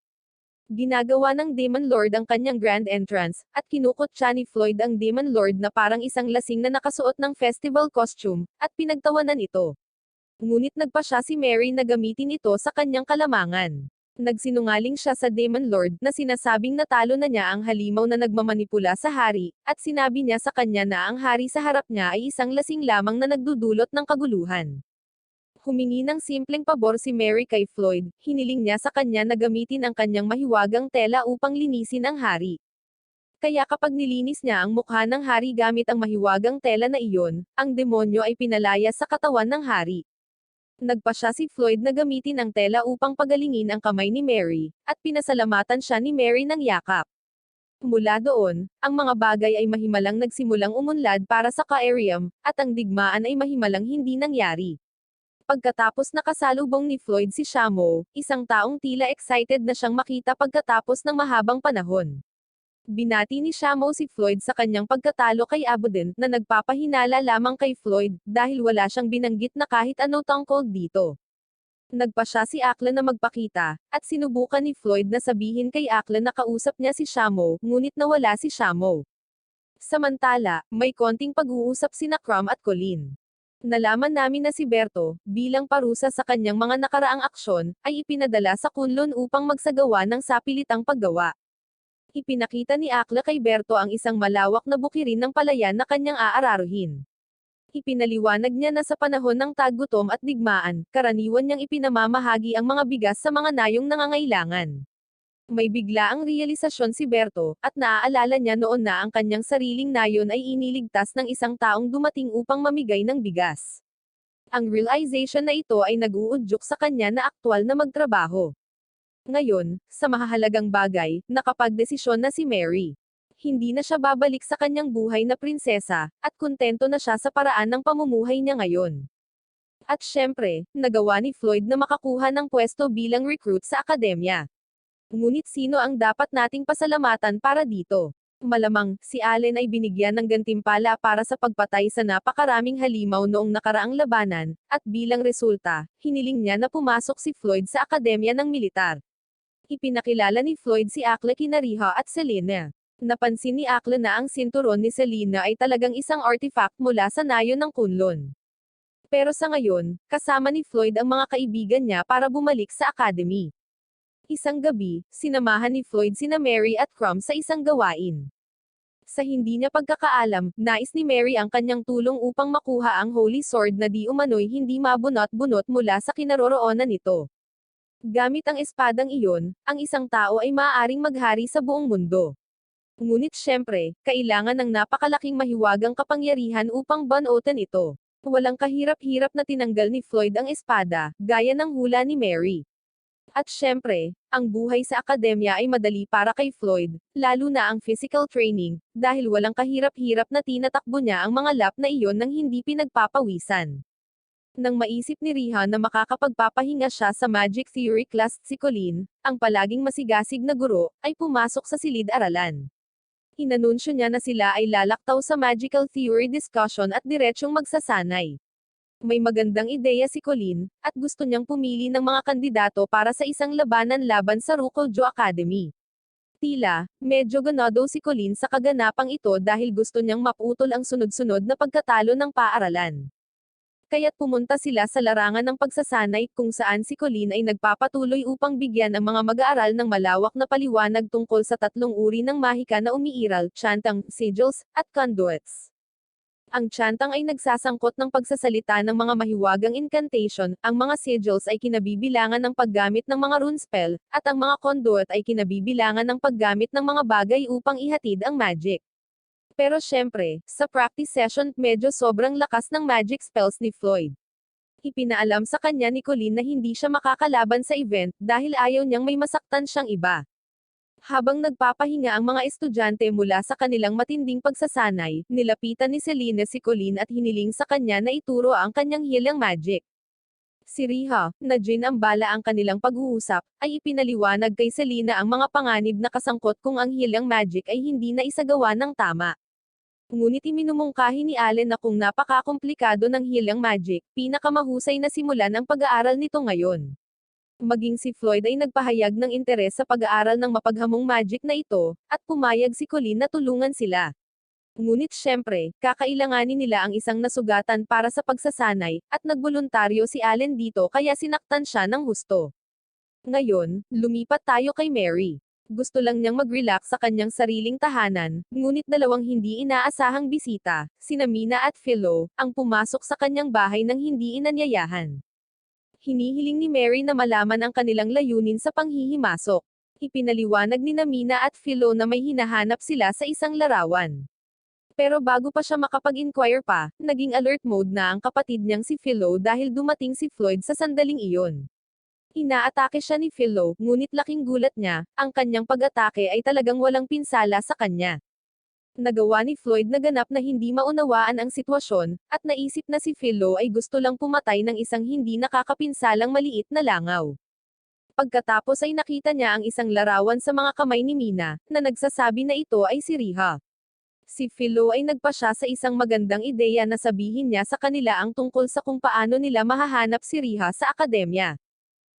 Ginagawa ng Demon Lord ang kanyang grand entrance, at kinukutya ni Floyd ang Demon Lord na parang isang lasing na nakasuot ng festival costume, at pinagtawanan ito. Ngunit nagpa siya si Mary na gamitin ito sa kanyang kalamangan. Nagsinungaling siya sa Demon Lord na sinasabing natalo na niya ang halimaw na nagmamanipula sa hari, at sinabi niya sa kanya na ang hari sa harap niya ay isang lasing lamang na nagdudulot ng kaguluhan. Humingi ng simpleng pabor si Mary kay Floyd, hiniling niya sa kanya na gamitin ang kanyang mahiwagang tela upang linisin ang hari. Kaya kapag nilinis niya ang mukha ng hari gamit ang mahiwagang tela na iyon, ang demonyo ay pinalaya sa katawan ng hari. Nagpa siya si Floyd na gamitin ang tela upang pagalingin ang kamay ni Mary, at pinasalamatan siya ni Mary ng yakap. Mula doon, ang mga bagay ay mahimalang nagsimulang umunlad para sa Caerium, at ang digmaan ay mahimalang hindi nangyari. Pagkatapos nakasalubong ni Floyd si Shamo, isang taong tila excited na siyang makita pagkatapos ng mahabang panahon. Binati ni Shamo si Floyd sa kanyang pagkatalo kay Abaddon, na nagpapahinala lamang kay Floyd, dahil wala siyang binanggit na kahit ano tungkol dito. Nagpa siya si Akla na magpakita, at sinubukan ni Floyd na sabihin kay Akla na kausap niya si Shamo, ngunit nawala si Shamo. Samantala, may konting pag-uusap sina Crom at Colleen. Nalaman namin na si Berto, bilang parusa sa kanyang mga nakaraang aksyon, ay ipinadala sa Kunlun upang magsagawa ng sapilitang paggawa. Ipinakita ni Akla kay Berto ang isang malawak na bukirin ng palayan na kanyang aararuhin. Ipinaliwanag niya na sa panahon ng taggutom at digmaan, karaniwan niyang ipinamamahagi ang mga bigas sa mga nayong nangangailangan. May biglaang realisasyon si Berto, at naaalala niya noon na ang kanyang sariling nayon ay iniligtas ng isang taong dumating upang mamigay ng bigas. Ang realization na ito ay nag-uudyok sa kanya na aktwal na magtrabaho. Ngayon, sa mahahalagang bagay, nakapagdesisyon na si Mary. Hindi na siya babalik sa kanyang buhay na prinsesa, at kontento na siya sa paraan ng pamumuhay niya ngayon. At syempre, nagawa ni Floyd na makakuha ng pwesto bilang recruit sa akademya. Ngunit sino ang dapat nating pasalamatan para dito? Malamang, si Allen ay binigyan ng gantimpala para sa pagpatay sa napakaraming halimaw noong nakaraang labanan, at bilang resulta, hiniling niya na pumasok si Floyd sa akademya ng militar. Ipinakilala ni Floyd si Akla kina Riha at Selena. Napansin ni Akla na ang sinturon ni Selena ay talagang isang artifact mula sa nayon ng Kunlun. Pero sa ngayon, kasama ni Floyd ang mga kaibigan niya para bumalik sa academy. Isang gabi, sinamahan ni Floyd sina Mary at Crom sa isang gawain. Sa hindi niya pagkakaalam, nais ni Mary ang kanyang tulong upang makuha ang Holy Sword na di umano'y hindi mabunot-bunot mula sa kinaroroonan nito. Gamit ang espadang iyon, ang isang tao ay maaaring maghari sa buong mundo. Ngunit syempre, kailangan ng napakalaking mahiwagang kapangyarihan upang banutan ito. Walang kahirap-hirap na tinanggal ni Floyd ang espada, gaya ng hula ni Mary. At syempre, ang buhay sa akademya ay madali para kay Floyd, lalo na ang physical training, dahil walang kahirap-hirap na tinatakbo niya ang mga lap na iyon nang hindi pinagpapawisan. Nang maisip ni Riha na makakapagpapahinga siya sa Magic Theory class, si Colleen, ang palaging masigasig na guro, ay pumasok sa silid-aralan. Inanunsyo niya na sila ay lalaktaw sa Magical Theory discussion at diretsyong magsasanay. May magandang ideya si Colleen, at gusto niyang pumili ng mga kandidato para sa isang labanan laban sa Rukojo Academy. Tila, medyo ganado si Colleen sa kaganapang ito dahil gusto niyang maputol ang sunod-sunod na pagkatalo ng paaralan. Kaya't pumunta sila sa larangan ng pagsasanay kung saan si Colleen ay nagpapatuloy upang bigyan ang mga mag-aaral ng malawak na paliwanag tungkol sa tatlong uri ng mahika na umiiral, chantang, sigils, at conduits. Ang chantang ay nagsasangkot ng pagsasalita ng mga mahiwagang incantation, ang mga sigils ay kinabibilangan ng paggamit ng mga rune spell, at ang mga conduit ay kinabibilangan ng paggamit ng mga bagay upang ihatid ang magic. Pero syempre, sa practice session, medyo sobrang lakas ng magic spells ni Floyd. Ipinaalam sa kanya ni Colleen na hindi siya makakalaban sa event dahil ayaw niyang may masaktan siyang iba. Habang nagpapahinga ang mga estudyante mula sa kanilang matinding pagsasanay, nilapitan ni Selena si Colleen at hiniling sa kanya na ituro ang kanyang healing magic. Si Riha, na ginambala ang kanilang pag-uusap, ay ipinaliwanag kay Selena ang mga panganib na kasangkot kung ang healing magic ay hindi na isagawa ng tama. Ngunit iminumungkahi ni Allen na kung napakakomplikado ng healing magic, pinakamahusay na simulan ang pag-aaral nito ngayon. Maging si Floyd ay nagpahayag ng interes sa pag-aaral ng mapaghamong magic na ito, at pumayag si Colleen na tulungan sila. Ngunit syempre, kakailanganin nila ang isang nasugatan para sa pagsasanay, at nagboluntaryo si Allen dito kaya sinaktan siya ng husto. Ngayon, lumipat tayo kay Mary. Gusto lang niyang mag-relax sa kanyang sariling tahanan, ngunit dalawang hindi inaasahang bisita, sina Mina at Philo, ang pumasok sa kanyang bahay nang hindi inanyayahan. Hinihiling ni Mary na malaman ang kanilang layunin sa panghihimasok. Ipinaliwanag ni Mina at Philo na may hinahanap sila sa isang larawan. Pero bago pa siya makapag-inquire pa, naging alert mode na ang kapatid niyang si Philo dahil dumating si Floyd sa sandaling iyon. Inaatake siya ni Philo, ngunit laking gulat niya, ang kanyang pag-atake ay talagang walang pinsala sa kanya. Nagawa ni Floyd na ganap na hindi maunawaan ang sitwasyon, at naisip na si Philo ay gusto lang pumatay ng isang hindi nakakapinsalang maliit na langaw. Pagkatapos ay nakita niya ang isang larawan sa mga kamay ni Mina, na nagsasabi na ito ay si Riha. Si Philo ay nagpasya sa isang magandang ideya na sabihin niya sa kanila ang tungkol sa kung paano nila mahahanap si Riha sa akademya.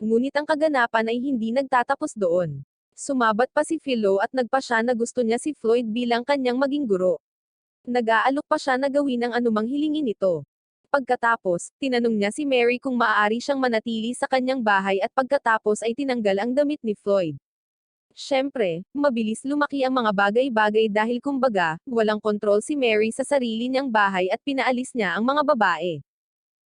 Ngunit ang kaganapan ay hindi nagtatapos doon. Sumabat pa si Philo at nagpasya na gusto niya si Floyd bilang kanyang maging guro. Nag-aalok pa siya na gawin ang anumang hilingin ito. Pagkatapos, tinanong niya si Mary kung maaari siyang manatili sa kanyang bahay at pagkatapos ay tinanggal ang damit ni Floyd. Siyempre, mabilis lumaki ang mga bagay-bagay dahil kumbaga, walang kontrol si Mary sa sarili niyang bahay at pinaalis niya ang mga babae.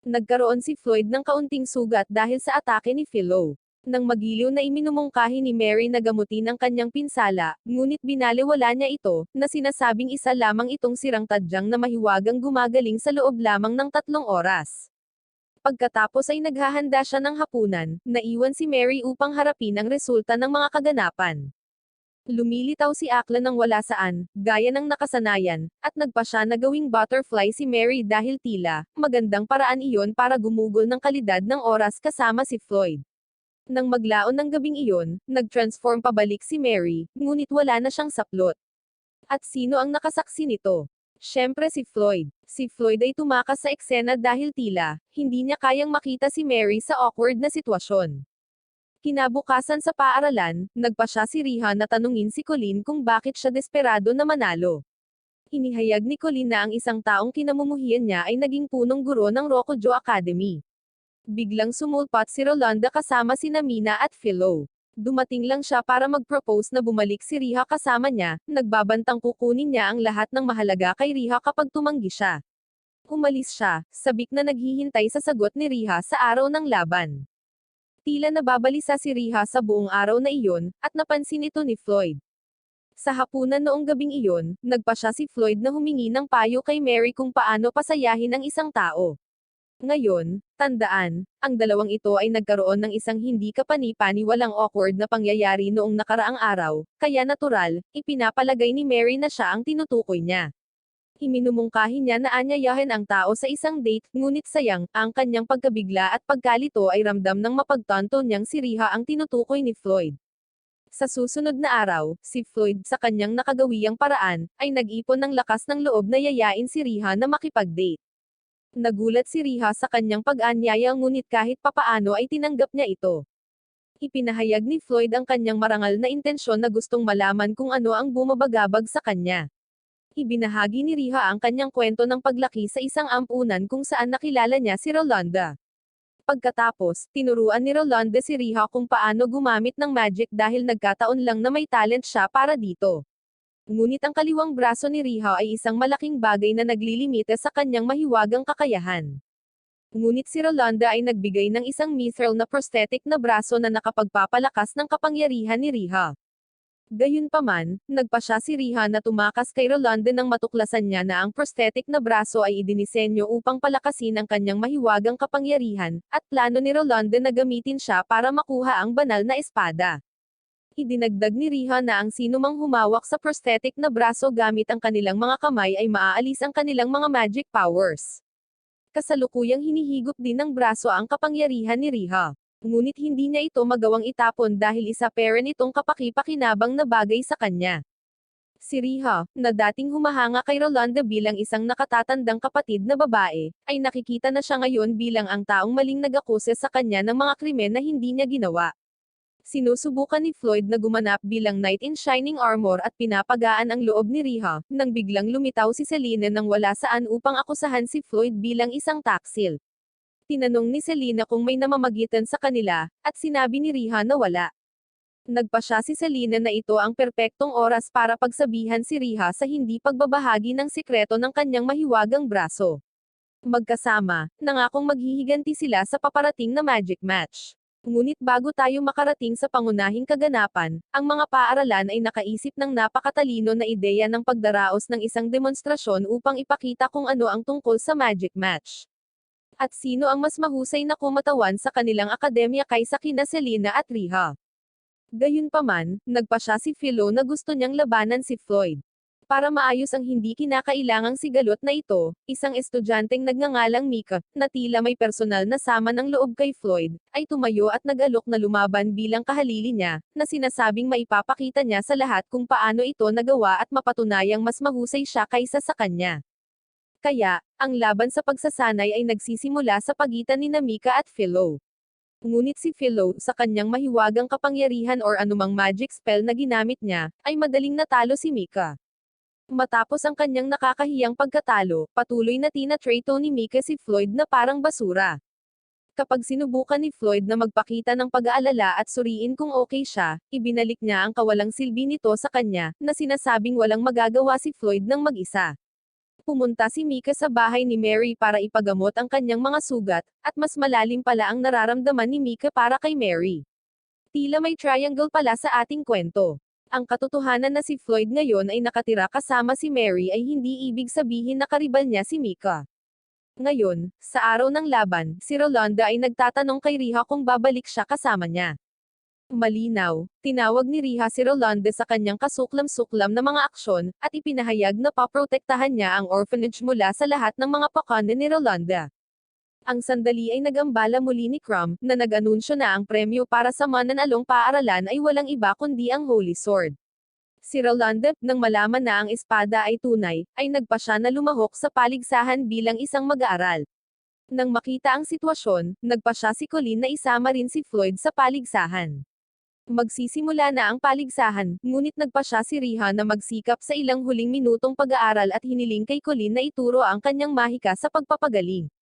Nagkaroon si Floyd ng kaunting sugat dahil sa atake ni Philo. Nang magiliw na iminumungkahi ni Mary na gamutin ang kanyang pinsala, ngunit binaliwala niya ito, na sinasabing isa lamang itong sirang tadyang na mahiwagang gumagaling sa loob lamang ng 3 oras. Pagkatapos ay naghahanda siya ng hapunan, naiwan si Mary upang harapin ang resulta ng mga kaganapan. Lumilitaw si Akla nang wala saan, gaya ng nakasanayan, at nagpa siya na gawing butterfly si Mary dahil tila, magandang paraan iyon para gumugol ng kalidad ng oras kasama si Floyd. Nang maglaon ng gabing iyon, nag-transform pabalik si Mary, ngunit wala na siyang saplot. At sino ang nakasaksi nito? Siyempre si Floyd. Si Floyd ay tumakas sa eksena dahil tila, hindi niya kayang makita si Mary sa awkward na sitwasyon. Kinabukasan sa paaralan, nagpa siya si Riha na tanungin si Colleen kung bakit siya desperado na manalo. Inihayag ni Colleen na ang isang taong kinamumuhian niya ay naging punong guro ng Rokujo Academy. Biglang sumulpat si Rolanda kasama sina Mina at Philo. Dumating lang siya para mag-propose na bumalik si Riha kasama niya, nagbabantang kukunin niya ang lahat ng mahalaga kay Riha kapag tumanggi siya. Umalis siya, sabik na naghihintay sa sagot ni Riha sa araw ng laban. Tila nababalisa si Riha sa buong araw na iyon, at napansin ito ni Floyd. Sa hapunan noong gabing iyon, nagpa siya si Floyd na humingi ng payo kay Mary kung paano pasayahin ang isang tao. Ngayon, tandaan, ang dalawang ito ay nagkaroon ng isang hindi kapani-paniwalang awkward na pangyayari noong nakaraang araw, kaya natural, ipinapalagay ni Mary na siya ang tinutukoy niya. Iminumungkahi niya na aanyayahin ang tao sa isang date, ngunit sayang, ang kanyang pagkabigla at pagkalito ay ramdam ng mapagtanto niyang si Riha ang tinutukoy ni Floyd. Sa susunod na araw, si Floyd sa kanyang nakagawiyang paraan, ay nag-ipon ng lakas ng loob na yayain si Riha na makipag-date. Nagulat si Riha sa kanyang pag-anyaya ngunit kahit papaano ay tinanggap niya ito. Ipinahayag ni Floyd ang kanyang marangal na intensyon na gustong malaman kung ano ang bumabagabag sa kanya. Ibinahagi ni Riha ang kanyang kwento ng paglaki sa isang ampunan kung saan nakilala niya si Rolanda. Pagkatapos, tinuruan ni Rolanda si Riha kung paano gumamit ng magic dahil nagkataon lang na may talent siya para dito. Ngunit ang kaliwang braso ni Riha ay isang malaking bagay na naglilimita sa kanyang mahiwagang kakayahan. Ngunit si Rolanda ay nagbigay ng isang mithril na prosthetic na braso na nakapagpapalakas ng kapangyarihan ni Riha. Gayunpaman, nagpa siya si Riha na tumakas kay Rolanda nang matuklasan niya na ang prosthetic na braso ay idinisenyo upang palakasin ang kanyang mahiwagang kapangyarihan, at plano ni Rolanda na gamitin siya para makuha ang banal na espada. Idinagdag ni Riha na ang sinumang humawak sa prosthetic na braso gamit ang kanilang mga kamay ay maaalis ang kanilang mga magic powers. Kasalukuyang hinihigop din ng braso ang kapangyarihan ni Riha. Ngunit hindi niya ito magawang itapon dahil isa pa rin itong kapaki-pakinabang na bagay sa kanya. Si Riha, na dating humahanga kay Rolanda bilang isang nakatatandang kapatid na babae, ay nakikita na siya ngayon bilang ang taong maling nag-akuse sa kanya ng mga krimen na hindi niya ginawa. Sinusubukan ni Floyd na gumanap bilang knight in shining armor at pinapagaan ang loob ni Riha, nang biglang lumitaw si Selena nang wala saan upang akusahan si Floyd bilang isang taksil. Tinanong ni Selena kung may namamagitan sa kanila, at sinabi ni Riha na wala. Nagpa siya si Selena na ito ang perpektong oras para pagsabihan si Riha sa hindi pagbabahagi ng sikreto ng kanyang mahiwagang braso. Magkasama, nangakong maghihiganti sila sa paparating na magic match. Ngunit bago tayo makarating sa pangunahing kaganapan, ang mga paaralan ay nakaisip ng napakatalino na ideya ng pagdaraos ng isang demonstrasyon upang ipakita kung ano ang tungkol sa magic match. At sino ang mas mahusay na kumatawan sa kanilang akademya kaysa kina Selena at Riha. Gayunpaman, nagpa siya si Philo na gusto niyang labanan si Floyd. Para maayos ang hindi kinakailangang sigalot na ito, isang estudyanteng nagngangalang Mika, na tila may personal na sama ng loob kay Floyd, ay tumayo at nag-alok na lumaban bilang kahalili niya, na sinasabing maipapakita niya sa lahat kung paano ito nagawa at mapatunayang mas mahusay siya kaysa sa kanya. Kaya, ang laban sa pagsasanay ay nagsisimula sa pagitan ni Mika at Philo. Ngunit si Philo, sa kanyang mahiwagang kapangyarihan or anumang magic spell na ginamit niya, ay madaling natalo si Mika. Matapos ang kanyang nakakahiyang pagkatalo, patuloy na tina-trato ni Mika si Floyd na parang basura. Kapag sinubukan ni Floyd na magpakita ng pag-aalala at suriin kung okay siya, ibinalik niya ang kawalang silbi nito sa kanya, na sinasabing walang magagawa si Floyd ng mag-isa. Pumunta si Mika sa bahay ni Mary para ipagamot ang kanyang mga sugat, at mas malalim pala ang nararamdaman ni Mika para kay Mary. Tila may triangle pala sa ating kwento. Ang katotohanan na si Floyd ngayon ay nakatira kasama si Mary ay hindi ibig sabihin na karibal niya si Mika. Ngayon, sa araw ng laban, si Rolanda ay nagtatanong kay Riha kung babalik siya kasama niya. Malinaw, tinawag ni Riha si Rolanda sa kanyang kasuklam-suklam na mga aksyon, at ipinahayag na paprotektahan niya ang orphanage mula sa lahat ng mga pakanda ni Rolanda. Ang sandali ay nagambala muli ni Crumb, na nag-anunsyo na ang premyo para sa mananalong paaralan ay walang iba kundi ang Holy Sword. Si Rolanda, nang malaman na ang espada ay tunay, ay nagpa siya na lumahok sa paligsahan bilang isang mag-aaral. Nang makita ang sitwasyon, nagpa siya si Colleen na isama rin si Floyd sa paligsahan. Magsisimula na ang paligsahan, ngunit nagpa siya si Riha na magsikap sa ilang huling minutong pag-aaral at hiniling kay Colleen na ituro ang kanyang mahika sa pagpapagaling.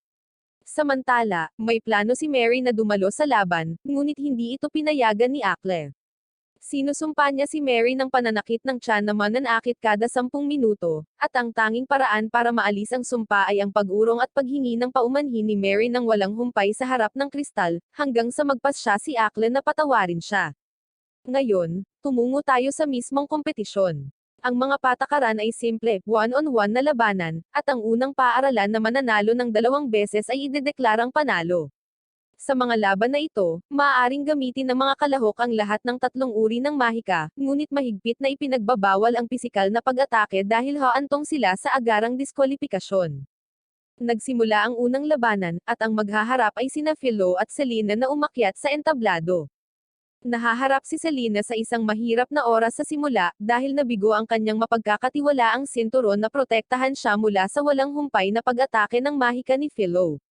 Samantala, may plano si Mary na dumalo sa laban, ngunit hindi ito pinayagan ni Akle. Sinusumpa niya si Mary ng pananakit ng tiyan na mananakit kada 10 minuto, at ang tanging paraan para maalis ang sumpa ay ang pag-urong at paghingi ng paumanhin ni Mary nang walang humpay sa harap ng kristal, hanggang sa magpas siya si Akle na patawarin siya. Ngayon, tumungo tayo sa mismong kompetisyon. Ang mga patakaran ay simple, one-on-one na labanan, at ang unang paaralan na mananalo ng 2 beses ay idedeklarang panalo. Sa mga laban na ito, maaaring gamitin ng mga kalahok ang lahat ng 3 uri ng mahika, ngunit mahigpit na ipinagbabawal ang pisikal na pag-atake dahil haantong sila sa agarang diskwalipikasyon. Nagsimula ang unang labanan, at ang maghaharap ay sina Philo at Selena na umakyat sa entablado. Nahaharap si Selena sa isang mahirap na oras sa simula, dahil nabigo ang kanyang mapagkakatiwalaang sinturon na protektahan siya mula sa walang humpay na pag-atake ng mahika ni Philo.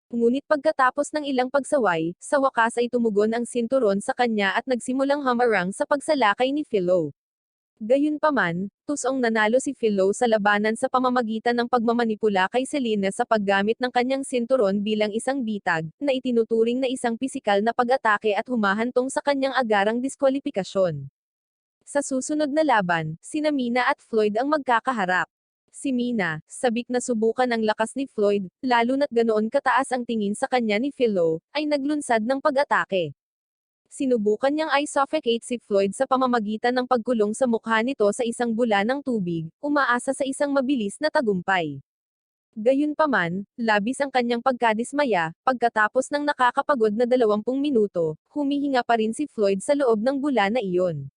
Ngunit pagkatapos ng ilang pagsaway, sa wakas ay tumugon ang sinturon sa kanya at nagsimulang hamarang sa pagsalakay ni Philo. Gayunpaman, tusong nanalo si Philo sa labanan sa pamamagitan ng pagmamanipula kay Selena sa paggamit ng kanyang sinturon bilang isang bitag, na itinuturing na isang pisikal na pag-atake at humahantong sa kanyang agarang diskwalipikasyon. Sa susunod na laban, sina Mina at Floyd ang magkakaharap. Si Mina, sabik na subukan ang lakas ni Floyd, lalo na't ganoon kataas ang tingin sa kanya ni Philo, ay naglunsad ng pag-atake. Sinubukan niyang i-suffocate si Floyd sa pamamagitan ng pagkulong sa mukha nito sa isang bula ng tubig, umaasa sa isang mabilis na tagumpay. Gayunpaman, labis ang kanyang pagkadismaya, pagkatapos ng nakakapagod na 20 minuto, humihinga pa rin si Floyd sa loob ng bula na iyon.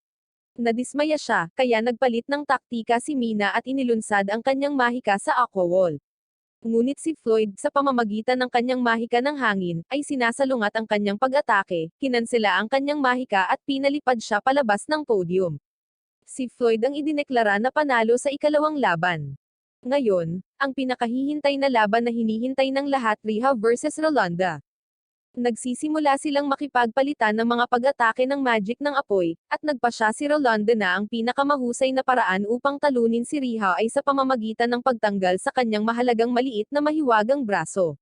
Nadismaya siya, kaya nagpalit ng taktika si Mina at inilunsad ang kanyang mahika sa aqua wall. Ngunit si Floyd, sa pamamagitan ng kanyang mahika ng hangin, ay sinasalungat ang kanyang pag-atake, kinansela ang kanyang mahika at pinalipad siya palabas ng podium. Si Floyd ang idineklara na panalo sa ikalawang laban. Ngayon, ang pinakahihintay na laban na hinihintay ng lahat, Riha versus Rolanda. Nagsisimula silang makipagpalitan ng mga pag-atake ng magic ng apoy, at nagpasya si Rolanda na ang pinakamahusay na paraan upang talunin si Riha ay sa pamamagitan ng pagtanggal sa kanyang mahalagang maliit na mahiwagang braso.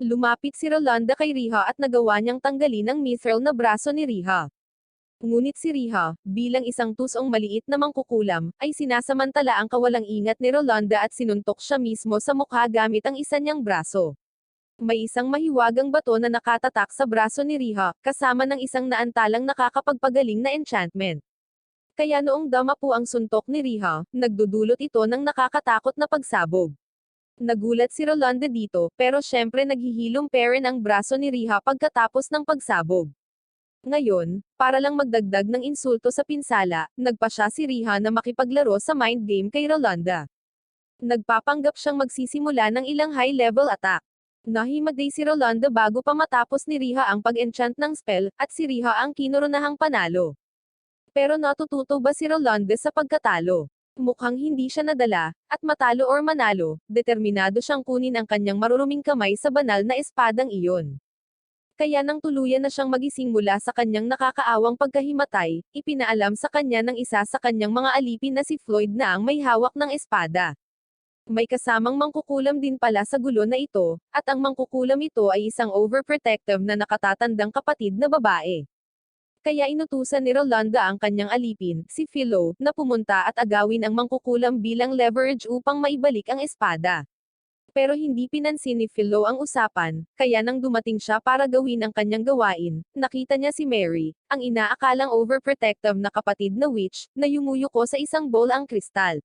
Lumapit si Rolanda kay Riha at nagawa niyang tanggalin ang mithril na braso ni Riha. Ngunit si Riha, bilang isang tusong maliit na mangkukulam, ay sinasamantala ang kawalang ingat ni Rolanda at sinuntok siya mismo sa mukha gamit ang isa niyang braso. May isang mahiwagang bato na nakatatak sa braso ni Riha, kasama ng isang naantalang nakakapagpagaling na enchantment. Kaya noong damapu ang suntok ni Riha, nagdudulot ito ng nakakatakot na pagsabog. Nagulat si Rolanda dito, pero syempre naghihilom pa rin ang braso ni Riha pagkatapos ng pagsabog. Ngayon, para lang magdagdag ng insulto sa pinsala, nagpasya si Riha na makipaglaro sa mind game kay Rolanda. Nagpapanggap siyang magsisimula ng ilang high-level attack. Nahimatay si Rolanda bago pa matapos ni Riha ang pag-enchant ng spell, at si Riha ang kinuronahang panalo. Pero natututo ba si Rolanda sa pagkatalo? Mukhang hindi siya nadala, at matalo or manalo, determinado siyang kunin ang kanyang maruruming kamay sa banal na espadang iyon. Kaya nang tuluyan na siyang magising mula sa kanyang nakakaawang pagkahimatay, ipinaalam sa kanya ng isa sa kanyang mga alipin na si Floyd na ang may hawak ng espada. May kasamang mangkukulam din pala sa gulo na ito, at ang mangkukulam ito ay isang overprotective na nakatatandang kapatid na babae. Kaya inutusan ni Rolanda ang kanyang alipin, si Philo, na pumunta at agawin ang mangkukulam bilang leverage upang maibalik ang espada. Pero hindi pinansin ni Philo ang usapan, kaya nang dumating siya para gawin ang kanyang gawain, nakita niya si Mary, ang inaakalang overprotective na kapatid na witch, na yumuyuko sa isang bowl ang kristal.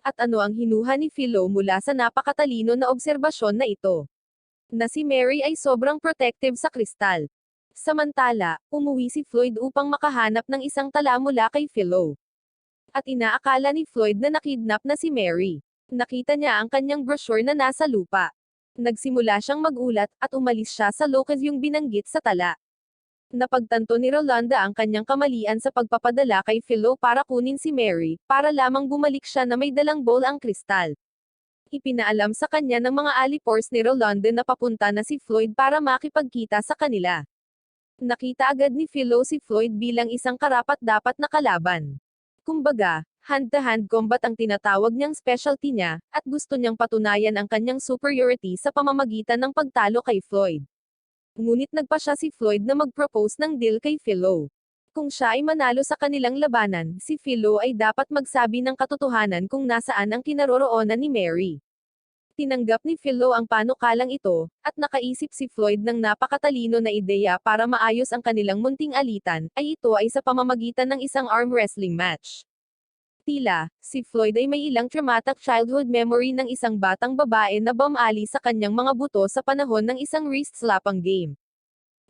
At ano ang hinuha ni Philo mula sa napakatalino na obserbasyon na ito? Na si Mary ay sobrang protective sa kristal. Samantala, umuwi si Floyd upang makahanap ng isang tala mula kay Philo. At inaakala ni Floyd na nakidnap na si Mary. Nakita niya ang kanyang brochure na nasa lupa. Nagsimula siyang magulat, at umalis siya sa lokasyong binanggit sa tala. Napagtanto ni Rolanda ang kanyang kamalian sa pagpapadala kay Philo para kunin si Mary, para lamang bumalik siya na may dalang bowl ang kristal. Ipinaalam sa kanya ng mga alipors ni Rolanda na papunta na si Floyd para makipagkita sa kanila. Nakita agad ni Philo si Floyd bilang isang karapat-dapat na kalaban. Kumbaga, hand-to-hand combat ang tinatawag niyang specialty niya, at gusto niyang patunayan ang kanyang superiority sa pamamagitan ng pagtalo kay Floyd. Ngunit nagpasya si Floyd na mag-propose ng deal kay Philo. Kung siya ay manalo sa kanilang labanan, si Philo ay dapat magsabi ng katotohanan kung nasaan ang kinaroroonan ni Mary. Tinanggap ni Philo ang panukalang ito, at nakaisip si Floyd ng napakatalino na ideya para maayos ang kanilang munting alitan, ay ito ay sa pamamagitan ng isang arm wrestling match. Tila, si Floyd ay may ilang traumatic childhood memory ng isang batang babae na bumali sa kanyang mga buto sa panahon ng isang wrist-slapping game.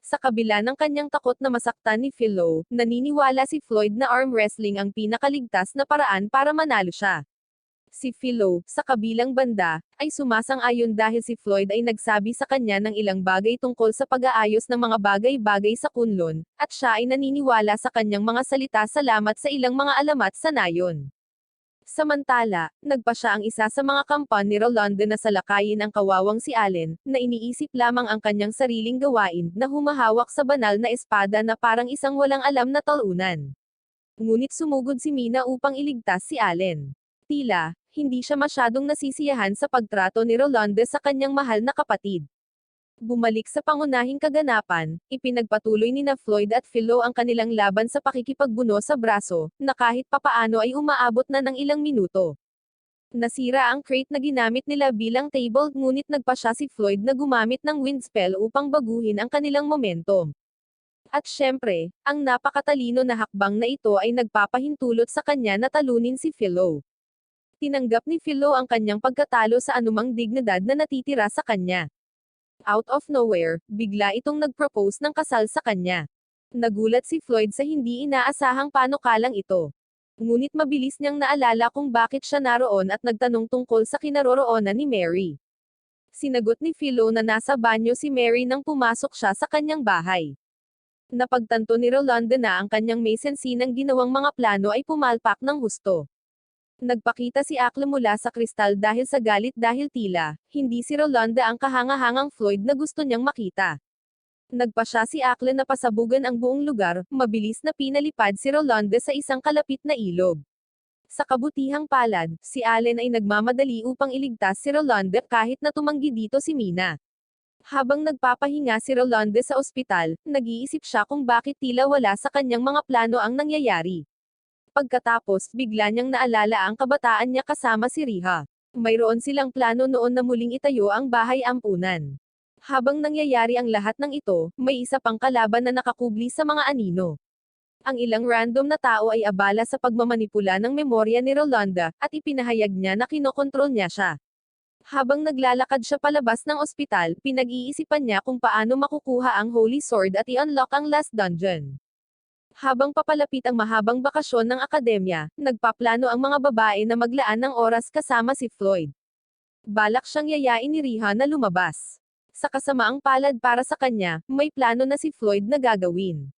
Sa kabila ng kanyang takot na masaktan ni Philo, naniniwala si Floyd na arm wrestling ang pinakaligtas na paraan para manalo siya. Si Philo, sa kabilang banda, ay sumasang-ayon dahil si Floyd ay nagsabi sa kanya ng ilang bagay tungkol sa pag-aayos ng mga bagay-bagay sa Kunlun, at siya ay naniniwala sa kanyang mga salita salamat sa ilang mga alamat sa nayon. Samantala, nagpa siya ang isa sa mga kampan ni Rolando na salakayin ang kawawang si Allen, na iniisip lamang ang kanyang sariling gawain, na humahawak sa banal na espada na parang isang walang alam na talunan. Ngunit sumugod si Mina upang iligtas si Allen. Tila, hindi siya masyadong nasisiyahan sa pagtrato ni Rolando sa kanyang mahal na kapatid. Bumalik sa pangunahing kaganapan, ipinagpatuloy ni na Floyd at Philo ang kanilang laban sa pakikipagbuno sa braso, na kahit papaano ay umaabot na ng ilang minuto. Nasira ang crate na ginamit nila bilang table, ngunit nagpa siya si Floyd na gumamit ng wind spell upang baguhin ang kanilang momentum. At syempre, ang napakatalino na hakbang na ito ay nagpapahintulot sa kanya na talunin si Philo. Tinanggap ni Philo ang kanyang pagkatalo sa anumang dignidad na natitira sa kanya. Out of nowhere, bigla itong nag-propose ng kasal sa kanya. Nagulat si Floyd sa hindi inaasahang panukalang ito. Ngunit mabilis niyang naalala kung bakit siya naroon at nagtanong tungkol sa kinaroroonan ni Mary. Sinagot ni Philo na nasa banyo si Mary nang pumasok siya sa kanyang bahay. Napagtanto ni Rolando na ang kanyang may sensinang ginawang mga plano ay pumalpak ng husto. Nagpakita si Akle mula sa kristal dahil sa galit dahil tila, hindi si Rolando ang kahangahangang Floyd na gusto niyang makita. Nagpa siya si Akle na pasabugan ang buong lugar, mabilis na pinalipad si Rolando sa isang kalapit na ilog. Sa kabutihang palad, si Allen ay nagmamadali upang iligtas si Rolando kahit na tumanggi dito si Mina. Habang nagpapahinga si Rolando sa ospital, nag-iisip siya kung bakit tila wala sa kanyang mga plano ang nangyayari. Pagkatapos, bigla niyang naalala ang kabataan niya kasama si Riha. Mayroon silang plano noon na muling itayo ang bahay ampunan. Habang nangyayari ang lahat ng ito, may isa pang kalaban na nakakubli sa mga anino. Ang ilang random na tao ay abala sa pagmamanipula ng memorya ni Rolanda, at ipinahayag niya na kinokontrol niya siya. Habang naglalakad siya palabas ng ospital, pinag-iisipan niya kung paano makukuha ang Holy Sword at i-unlock ang last dungeon. Habang papalapit ang mahabang bakasyon ng akademya, nagpaplano ang mga babae na maglaan ng oras kasama si Floyd. Balak siyang yayain ni Riha na lumabas. Sa kasamaang palad para sa kanya, may plano na si Floyd na gagawin.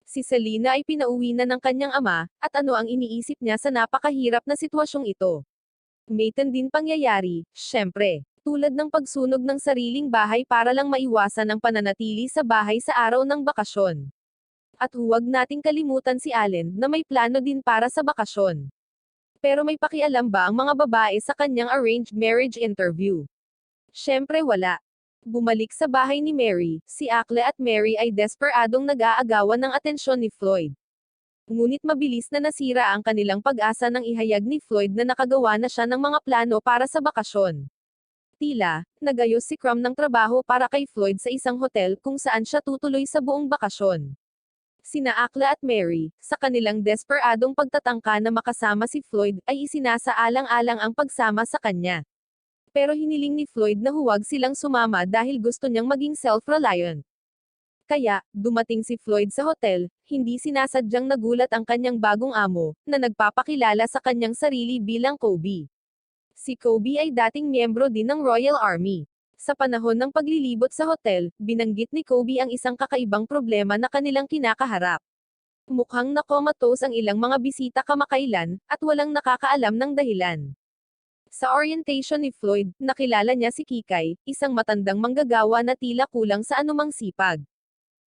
Si Selena ay pinauwi na ng kanyang ama, at ano ang iniisip niya sa napakahirap na sitwasyong ito. May tanding pangyayari, syempre, tulad ng pagsunog ng sariling bahay para lang maiwasan ang pananatili sa bahay sa araw ng bakasyon. At huwag nating kalimutan si Allen, na may plano din para sa bakasyon. Pero may pakialam ba ang mga babae sa kanyang arranged marriage interview? Syempre wala. Bumalik sa bahay ni Mary, si Akle at Mary ay desperadong nag-aagawan ng atensyon ni Floyd. Ngunit mabilis na nasira ang kanilang pag-asa nang ihayag ni Floyd na nakagawa na siya ng mga plano para sa bakasyon. Tila, nagayos si Crumb ng trabaho para kay Floyd sa isang hotel kung saan siya tutuloy sa buong bakasyon. Sina Akla at Mary, sa kanilang desperadong pagtatangka na makasama si Floyd, ay isinasaalang-alang ang pagsama sa kanya. Pero hiniling ni Floyd na huwag silang sumama dahil gusto niyang maging self-reliant. Kaya, dumating si Floyd sa hotel, hindi sinasadyang nagulat ang kanyang bagong amo, na nagpapakilala sa kanyang sarili bilang Kobe. Si Kobe ay dating miyembro din ng Royal Army. Sa panahon ng paglilibot sa hotel, binanggit ni Kobe ang isang kakaibang problema na kanilang kinakaharap. Mukhang na-comatose ang ilang mga bisita kamakailan, at walang nakakaalam ng dahilan. Sa orientation ni Floyd, nakilala niya si Kikay, isang matandang manggagawa na tila kulang sa anumang sipag.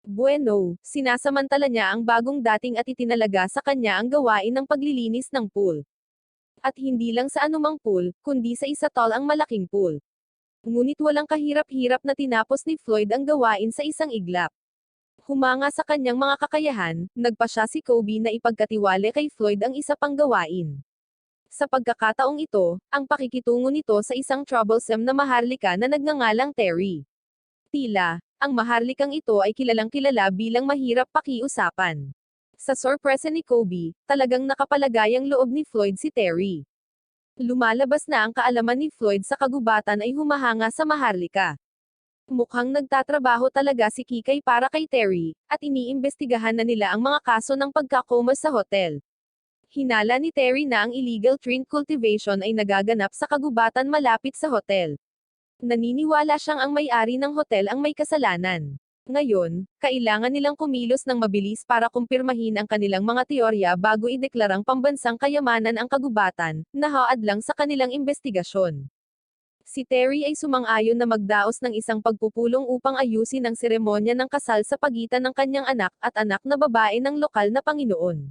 Bueno, sinasamantala niya ang bagong dating at itinalaga sa kanya ang gawain ng paglilinis ng pool. At hindi lang sa anumang pool, kundi sa isa tall ang malaking pool. Ngunit walang kahirap-hirap na tinapos ni Floyd ang gawain sa isang iglap. Humanga sa kanyang mga kakayahan, nagpa siya si Kobe na ipagkatiwala kay Floyd ang isa pang gawain. Sa pagkakataong ito, ang pakikitungo nito sa isang troublesome na maharlika na nagngangalang Terry. Tila, ang maharlikang ito ay kilalang-kilala bilang mahirap pakiusapan. Sa sorpresa ni Kobe, talagang nakapalagay ang loob ni Floyd si Terry. Lumalabas na ang kaalaman ni Floyd sa kagubatan ay humahanga sa Maharlika. Mukhang nagtatrabaho talaga si Kikay para kay Terry, at iniimbestigahan na nila ang mga kaso ng pagkakoma sa hotel. Hinala ni Terry na ang illegal drink cultivation ay nagaganap sa kagubatan malapit sa hotel. Naniniwala siyang ang may-ari ng hotel ang may kasalanan. Ngayon, kailangan nilang kumilos ng mabilis para kumpirmahin ang kanilang mga teorya bago ideklarang pambansang kayamanan ang kagubatan, na haadlang sa kanilang investigasyon. Si Terry ay sumang-ayon na magdaos ng isang pagpupulong upang ayusin ang seremonya ng kasal sa pagitan ng kanyang anak at anak na babae ng lokal na Panginoon.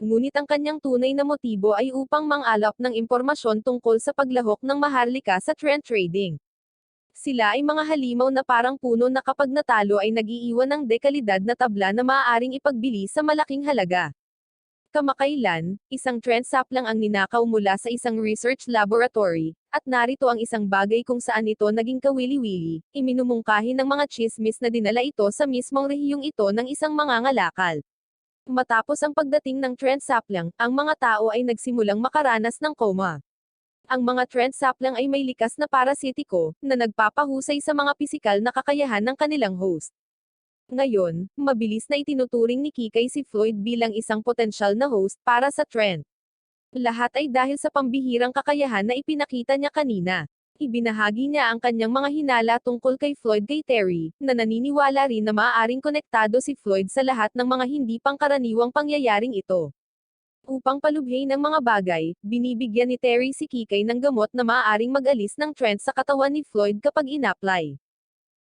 Ngunit ang kanyang tunay na motibo ay upang mangalap ng impormasyon tungkol sa paglahok ng Maharlika sa trend trading. Sila ay mga halimaw na parang puno na kapag natalo ay nag-iiwan ng dekalidad na tabla na maaaring ipagbili sa malaking halaga. Kamakailan, isang trend saplang ang ninakaw mula sa isang research laboratory, at narito ang isang bagay kung saan ito naging kawili-wili, iminumungkahi ng mga chismis na dinala ito sa mismong rehiyong ito ng isang mangangalakal. Matapos ang pagdating ng trend saplang, ang mga tao ay nagsimulang makaranas ng coma. Ang mga trend saplang ay may likas na parasitiko, na nagpapahusay sa mga pisikal na kakayahan ng kanilang host. Ngayon, mabilis na itinuturing ni Kikay si Floyd bilang isang potensyal na host para sa trend. Lahat ay dahil sa pambihirang kakayahan na ipinakita niya kanina. Ibinahagi niya ang kanyang mga hinala tungkol kay Floyd kay Terry, na naniniwala rin na maaaring konektado si Floyd sa lahat ng mga hindi pangkaraniwang pangyayaring ito. Upang palubhin ang mga bagay, binibigyan ni Terry si Kikay ng gamot na maaaring mag-alis ng trend sa katawan ni Floyd kapag in-apply.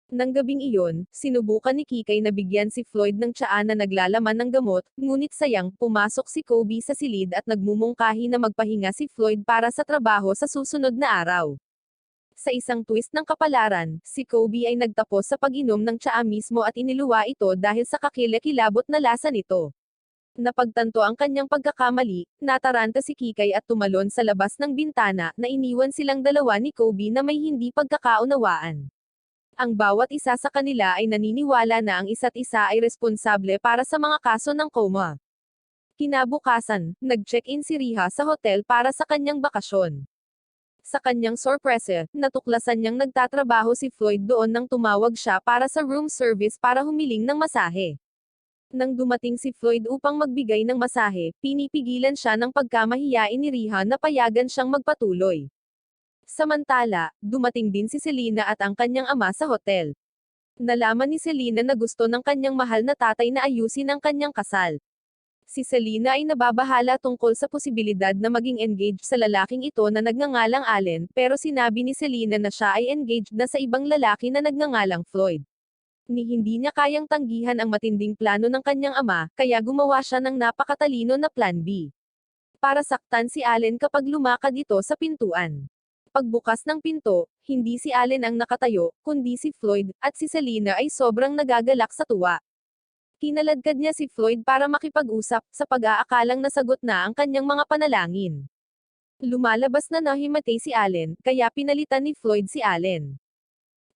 Nang gabing iyon, sinubukan ni Kikay na bigyan si Floyd ng tsaa na naglalaman ng gamot, ngunit sayang, pumasok si Kobe sa silid at nagmumungkahi na magpahinga si Floyd para sa trabaho sa susunod na araw. Sa isang twist ng kapalaran, si Kobe ay nagtapos sa pag-inom ng tsaa mismo at iniluwa ito dahil sa kakilakilabot na lasa nito. Napagtanto ang kanyang pagkakamali, nataranta si Kikay at tumalon sa labas ng bintana na iniwan silang dalawa ni Kobe na may hindi pagkakaunawaan. Ang bawat isa sa kanila ay naniniwala na ang isa't isa ay responsable para sa mga kaso ng coma. Kinabukasan, nag-check-in si Riha sa hotel para sa kanyang bakasyon. Sa kanyang sorpresa, natuklasan niyang nagtatrabaho si Floyd doon nang tumawag siya para sa room service para humiling ng masahe. Nang dumating si Floyd upang magbigay ng masahe, pinipigilan siya ng pagkamahiyain ni Riha na payagan siyang magpatuloy. Samantala, dumating din si Selena at ang kanyang ama sa hotel. Nalaman ni Selena na gusto ng kanyang mahal na tatay na ayusin ang kanyang kasal. Si Selena ay nababahala tungkol sa posibilidad na maging engaged sa lalaking ito na nagngangalang Allen, pero sinabi ni Selena na siya ay engaged na sa ibang lalaki na nagngangalang Floyd. Hindi niya kayang tanggihan ang matinding plano ng kanyang ama, kaya gumawa siya ng napakatalino na plan B. Para saktan si Allen kapag lumakad ito sa pintuan. Pagbukas ng pinto, hindi si Allen ang nakatayo, kundi si Floyd, at si Selena ay sobrang nagagalak sa tuwa. Kinaladkad niya si Floyd para makipag-usap, sa pag-aakalang nasagot na ang kanyang mga panalangin. Lumalabas na nahimatay si Allen, kaya pinalitan ni Floyd si Allen.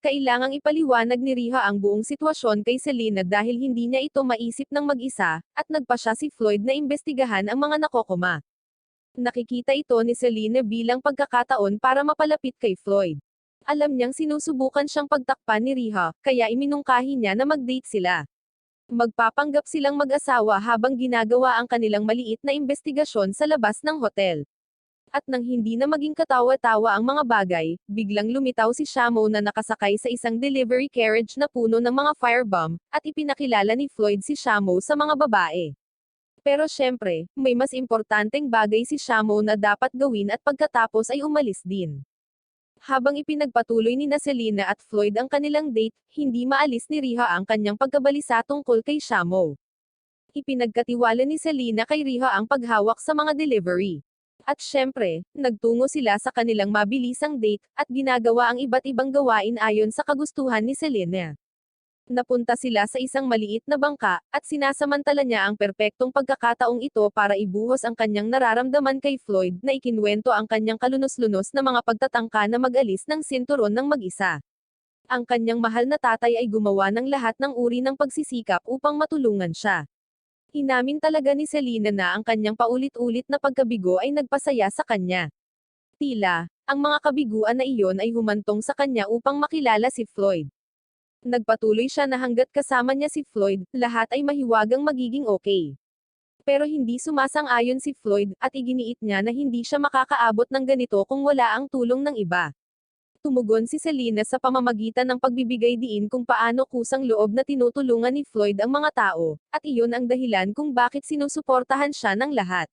Kailangang ipaliwanag ni Riha ang buong sitwasyon kay Selena dahil hindi niya ito maisip ng mag-isa, at nagpa siya si Floyd na imbestigahan ang mga nakokoma. Nakikita ito ni Selena bilang pagkakataon para mapalapit kay Floyd. Alam niyang sinusubukan siyang pagtakpan ni Riha, kaya iminungkahi niya na mag-date sila. Magpapanggap silang mag-asawa habang ginagawa ang kanilang maliit na investigasyon sa labas ng hotel. At nang hindi na maging katawa-tawa ang mga bagay, biglang lumitaw si Shamo na nakasakay sa isang delivery carriage na puno ng mga firebomb, at ipinakilala ni Floyd si Shamo sa mga babae. Pero syempre, may mas importanteng bagay si Shamo na dapat gawin at pagkatapos ay umalis din. Habang ipinagpatuloy ni Selena at Floyd ang kanilang date, hindi maalis ni Riha ang kanyang pagkabalisa tungkol kay Shamo. Ipinagkatiwala ni Selena kay Riha ang paghawak sa mga delivery. At syempre, nagtungo sila sa kanilang mabilisang date, at ginagawa ang iba't ibang gawain ayon sa kagustuhan ni Selena. Napunta sila sa isang maliit na bangka, at sinasamantala niya ang perpektong pagkakataong ito para ibuhos ang kanyang nararamdaman kay Floyd, na ikinwento ang kanyang kalunos-lunos na mga pagtatangka na mag-alis ng sinturon ng mag-isa. Ang kanyang mahal na tatay ay gumawa ng lahat ng uri ng pagsisikap upang matulungan siya. Inamin talaga ni Selena na ang kanyang paulit-ulit na pagkabigo ay nagpasaya sa kanya. Tila, ang mga kabiguan na iyon ay humantong sa kanya upang makilala si Floyd. Nagpatuloy siya na hanggat kasama niya si Floyd, lahat ay mahiwagang magiging okay. Pero hindi sumasang-ayon si Floyd, at iginiit niya na hindi siya makakaabot ng ganito kung wala ang tulong ng iba. Tumugon si Selena sa pamamagitan ng pagbibigay diin kung paano kusang loob na tinutulungan ni Floyd ang mga tao, at iyon ang dahilan kung bakit sinusuportahan siya ng lahat.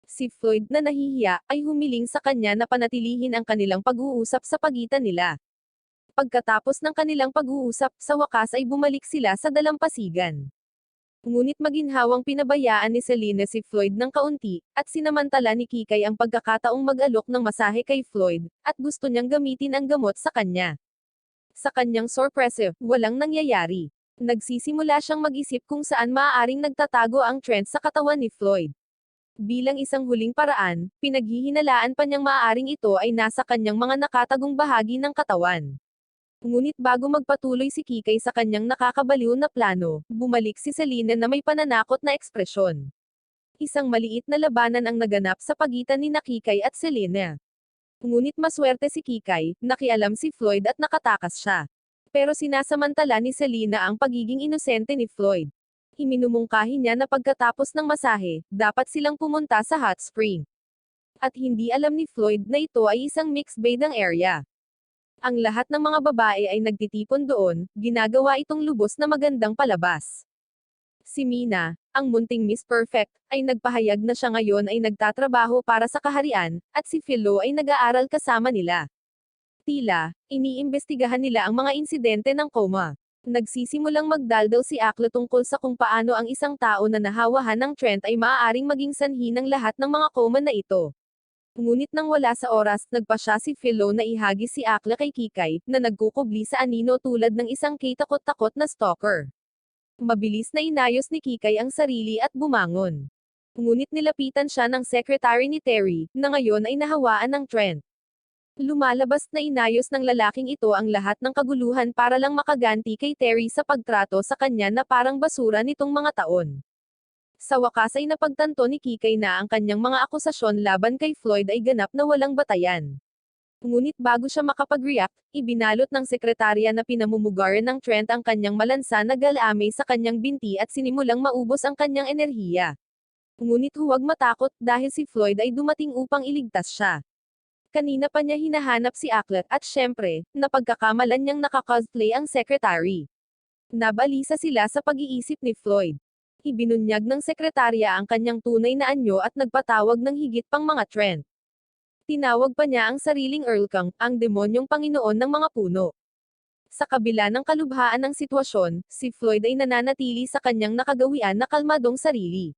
Si Floyd na nahihiya, ay humiling sa kanya na panatilihin ang kanilang pag-uusap sa pagitan nila. Pagkatapos ng kanilang pag-uusap, sa wakas ay bumalik sila sa dalampasigan. Ngunit maginhawang pinabayaan ni Selena si Floyd ng kaunti, at sinamantala ni Kikay ang pagkakataong mag-alok ng masahe kay Floyd, at gusto niyang gamitin ang gamot sa kanya. Sa kanyang sorpresa, walang nangyayari. Nagsisimula siyang mag-isip kung saan maaaring nagtatago ang Trent sa katawan ni Floyd. Bilang isang huling paraan, pinaghihinalaan pa niyang maaaring ito ay nasa kanyang mga nakatagong bahagi ng katawan. Ngunit bago magpatuloy si Kikay sa kanyang nakakabaliw na plano, bumalik si Selena na may pananakot na ekspresyon. Isang maliit na labanan ang naganap sa pagitan ni Kikay at Selena. Ngunit maswerte si Kikay, nakialam si Floyd at nakatakas siya. Pero sinasamantala ni Selena ang pagiging inosente ni Floyd. Iminumungkahi niya na pagkatapos ng masahe, dapat silang pumunta sa hot spring. At hindi alam ni Floyd na ito ay isang mixed bathing area. Ang lahat ng mga babae ay nagtitipon doon, ginagawa itong lubos na magandang palabas. Si Mina, ang munting Miss Perfect, ay nagpahayag na siya ngayon ay nagtatrabaho para sa kaharian, at si Philo ay nag-aaral kasama nila. Tila, iniimbestigahan nila ang mga insidente ng coma. Nagsisimulang magdaldal si Akla tungkol sa kung paano ang isang tao na nahawahan ng Trent ay maaaring maging sanhi ng lahat ng mga coma na ito. Ngunit nang wala sa oras, nagpasya si Philo na ihagis si Akla kay Kikay, na nagkukubli sa anino tulad ng isang kitakot-takot na stalker. Mabilis na inayos ni Kikay ang sarili at bumangon. Ngunit nilapitan siya ng secretary ni Terry, na ngayon ay nahawaan ng Trent. Lumalabas na inayos ng lalaking ito ang lahat ng kaguluhan para lang makaganti kay Terry sa pagtrato sa kanya na parang basura nitong mga taon. Sa wakas ay napagtanto ni Kikay na ang kanyang mga akusasyon laban kay Floyd ay ganap na walang batayan. Ngunit bago siya makapag-react, ibinalot ng sekretarya na pinamumugaran ng Trent ang kanyang malansa na galame sa kanyang binti at sinimulang maubos ang kanyang enerhiya. Ngunit huwag matakot dahil si Floyd ay dumating upang iligtas siya. Kanina pa niya hinahanap si Aklat at syempre, napagkakamalan niyang nakakosplay ang secretary. Nabalisa sila sa pag-iisip ni Floyd. Ibinunyag ng sekretarya ang kanyang tunay na anyo at nagpatawag ng higit pang mga Trent. Tinawag pa niya ang sariling Earl Kang, ang demonyong panginoon ng mga puno. Sa kabila ng kalubhaan ng sitwasyon, si Floyd ay nananatili sa kanyang nakagawian na kalmadong sarili.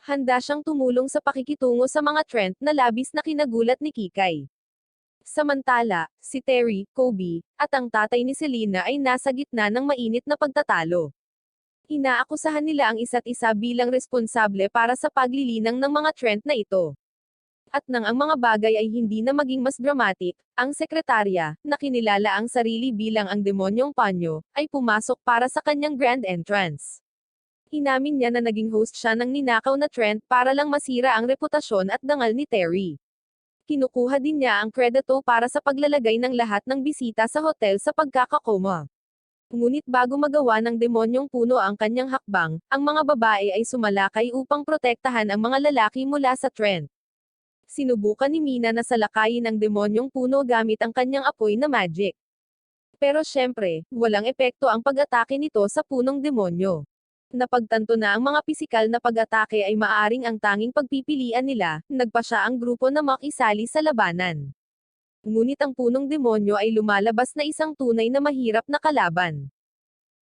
Handa siyang tumulong sa pakikitungo sa mga Trent na labis na kinagulat ni Kikay. Samantala, si Terry, Kobe, at ang tatay ni Selena ay nasa gitna ng mainit na pagtatalo. Inaakusahan nila ang isa't isa bilang responsable para sa paglilinang ng mga Trent na ito. At nang ang mga bagay ay hindi na maging mas dramatic, ang sekretarya, na kinilala ang sarili bilang ang demonyong panyo, ay pumasok para sa kanyang grand entrance. Inamin niya na naging host siya ng ninakaw na Trent para lang masira ang reputasyon at dangal ni Terry. Kinukuha din niya ang kredito para sa paglalagay ng lahat ng bisita sa hotel sa pagkakakoma. Ngunit bago magawa ng demonyong puno ang kanyang hakbang, ang mga babae ay sumalakay upang protektahan ang mga lalaki mula sa Trent. Sinubukan ni Mina na salakayin ang demonyong puno gamit ang kanyang apoy na magic. Pero syempre, walang epekto ang pag-atake nito sa punong demonyo. Napagtanto na ang mga pisikal na pag-atake ay maaring ang tanging pagpipilian nila, nagpasya ang grupo na makisali sa labanan. Ngunit ang punong demonyo ay lumalabas na isang tunay na mahirap na kalaban.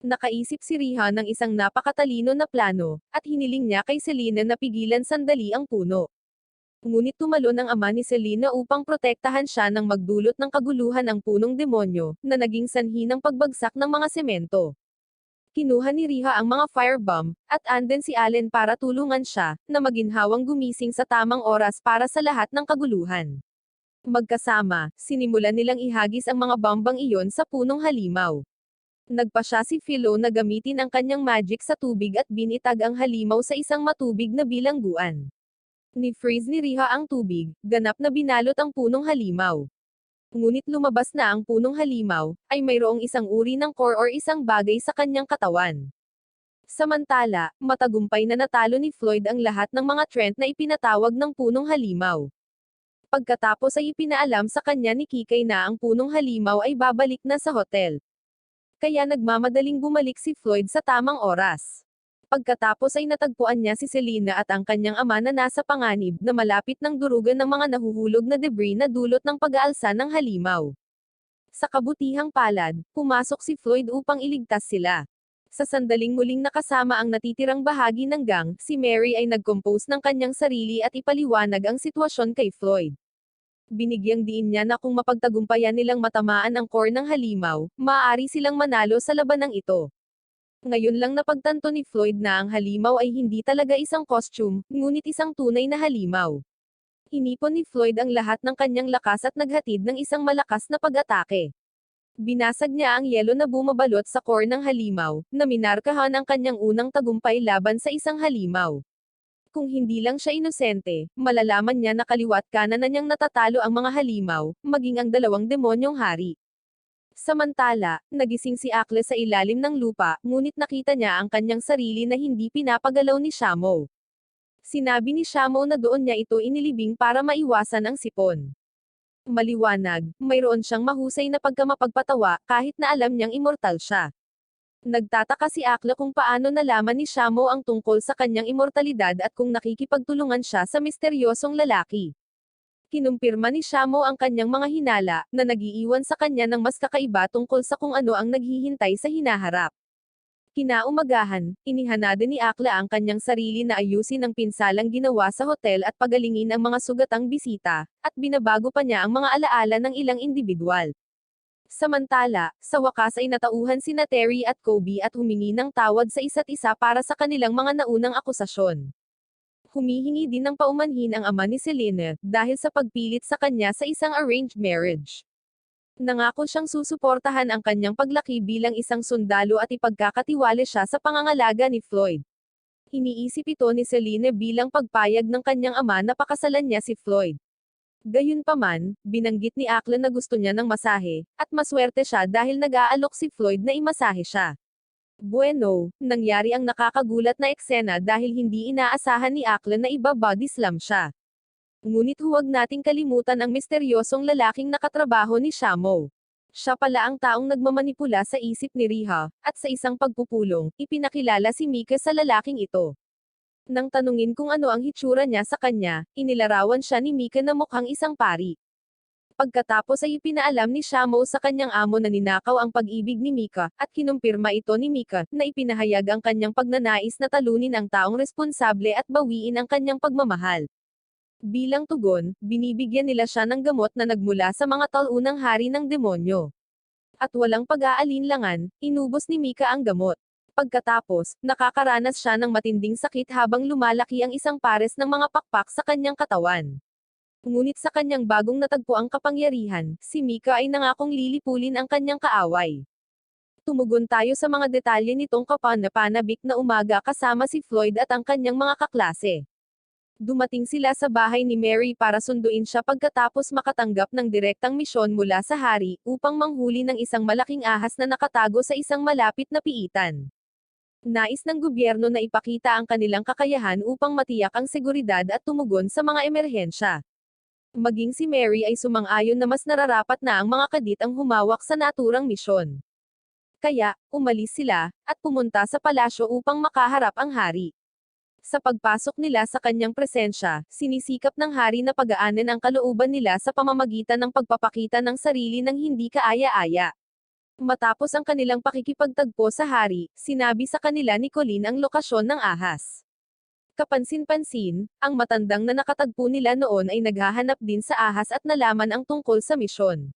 Nakaisip si Riha ng isang napakatalino na plano, at hiniling niya kay Selena na pigilan sandali ang puno. Ngunit tumalon ang ama ni Selena upang protektahan siya nang magdulot ng kaguluhan ang punong demonyo, na naging sanhi ng pagbagsak ng mga semento. Kinuha ni Riha ang mga firebomb, at anden si Allen para tulungan siya, na maginhawang gumising sa tamang oras para sa lahat ng kaguluhan. Magkasama, sinimulan nilang ihagis ang mga bombang iyon sa punong halimaw. Nagpasya si Philo na gamitin ang kanyang magic sa tubig at binitag ang halimaw sa isang matubig na bilangguan. Ni-freeze ni Riha ang tubig, ganap na binalot ang punong halimaw. Ngunit lumabas na ang punong halimaw, ay mayroong isang uri ng core or isang bagay sa kanyang katawan. Samantala, matagumpay na natalo ni Floyd ang lahat ng mga trend na ipinatawag ng punong halimaw. Pagkatapos ay ipinaalam sa kanya ni Kikay na ang punong halimaw ay babalik na sa hotel. Kaya nagmamadaling bumalik si Floyd sa tamang oras. Pagkatapos ay natagpuan niya si Selena at ang kanyang ama na nasa panganib na malapit ng durugan ng mga nahuhulog na debris na dulot ng pag-aalsa ng halimaw. Sa kabutihang palad, pumasok si Floyd upang iligtas sila. Sa sandaling muling nakasama ang natitirang bahagi ng gang, si Mary ay nag-compose ng kanyang sarili at ipaliwanag ang sitwasyon kay Floyd. Binigyang diin niya na kung mapagtagumpayan nilang matamaan ang core ng halimaw, maaari silang manalo sa labanang ito. Ngayon lang napagtanto ni Floyd na ang halimaw ay hindi talaga isang costume, ngunit isang tunay na halimaw. Inipon ni Floyd ang lahat ng kanyang lakas at naghatid ng isang malakas na pag-atake. Binasag niya ang yelo na bumabalot sa core ng halimaw, na minarkahan ang kanyang unang tagumpay laban sa isang halimaw. Kung hindi lang siya inosente, malalaman niya na kaliwat kanan na niyang natatalo ang mga halimaw, maging ang dalawang demonyong hari. Samantala, nagising si Akle sa ilalim ng lupa, ngunit nakita niya ang kanyang sarili na hindi pinapagalaw ni Shamo. Sinabi ni Shamo na doon niya ito inilibing para maiwasan ang sipon. Maliwanag, mayroon siyang mahusay na pagkamapagpatawa, kahit na alam niyang immortal siya. Nagtataka si Akla kung paano nalaman ni Shamo ang tungkol sa kanyang immortalidad at kung nakikipagtulungan siya sa misteryosong lalaki. Kinumpirma ni Shamo ang kanyang mga hinala, na nagiiwan sa kanya ng mas kakaiba tungkol sa kung ano ang naghihintay sa hinaharap. Kinaumagahan, inihanada ni Akla ang kanyang sarili na ayusin ang pinsalang ginawa sa hotel at pagalingin ang mga sugatang bisita, at binabago pa niya ang mga alaala ng ilang individual. Samantala, sa wakas ay natauhan sina Terry at Kobe at humingi ng tawad sa isa't isa para sa kanilang mga naunang akusasyon. Humihingi din ng paumanhin ang ama ni Selena, dahil sa pagpilit sa kanya sa isang arranged marriage. Nangako siyang susuportahan ang kanyang paglaki bilang isang sundalo at ipagkakatiwala siya sa pangangalaga ni Floyd. Iniisip ito ni Selena bilang pagpayag ng kanyang ama na pakasalan niya si Floyd. Gayunpaman, binanggit ni Akla na gusto niya ng masahe, at maswerte siya dahil nag-aalok si Floyd na imasahe siya. Bueno, nangyari ang nakakagulat na eksena dahil hindi inaasahan ni Akla na iba-body slam siya. Ngunit huwag nating kalimutan ang misteryosong lalaking nakatrabaho ni Shamo. Siya pala ang taong nagmamanipula sa isip ni Riha, at sa isang pagpupulong, ipinakilala si Mika sa lalaking ito. Nang tanungin kung ano ang hitsura niya sa kanya, inilarawan siya ni Mika na mukhang isang pari. Pagkatapos ay ipinaalam ni Shamo sa kanyang amo na ninakaw ang pag-ibig ni Mika, at kinumpirma ito ni Mika, na ipinahayag ang kanyang pagnanais na talunin ang taong responsable at bawiin ang kanyang pagmamahal. Bilang tugon, binibigyan nila siya ng gamot na nagmula sa mga taunang hari ng demonyo. At walang pag-aalinlangan, inubos ni Mika ang gamot. Pagkatapos, nakakaranas siya ng matinding sakit habang lumalaki ang isang pares ng mga pakpak sa kanyang katawan. Ngunit sa kanyang bagong natagpo ang kapangyarihan, si Mika ay nangakong lilipulin ang kanyang kaaway. Tumugon tayo sa mga detalye nitong kapanabik na umaga kasama si Floyd at ang kanyang mga kaklase. Dumating sila sa bahay ni Mary para sunduin siya pagkatapos makatanggap ng direktang misyon mula sa hari, upang manghuli ng isang malaking ahas na nakatago sa isang malapit na piitan. Nais ng gobyerno na ipakita ang kanilang kakayahan upang matiyak ang seguridad at tumugon sa mga emerhensya. Maging si Mary ay sumang-ayon na mas nararapat na ang mga kadit ang humawak sa naturang misyon. Kaya, umalis sila, at pumunta sa palasyo upang makaharap ang hari. Sa pagpasok nila sa kanyang presensya, sinisikap ng hari na pagaanin ang kalooban nila sa pamamagitan ng pagpapakita ng sarili ng hindi kaaya-aya. Matapos ang kanilang pakikipagtagpo sa hari, sinabi sa kanila ni Colleen ang lokasyon ng ahas. Kapansin-pansin, ang matandang na nakatagpo nila noon ay naghahanap din sa ahas at nalaman ang tungkol sa misyon.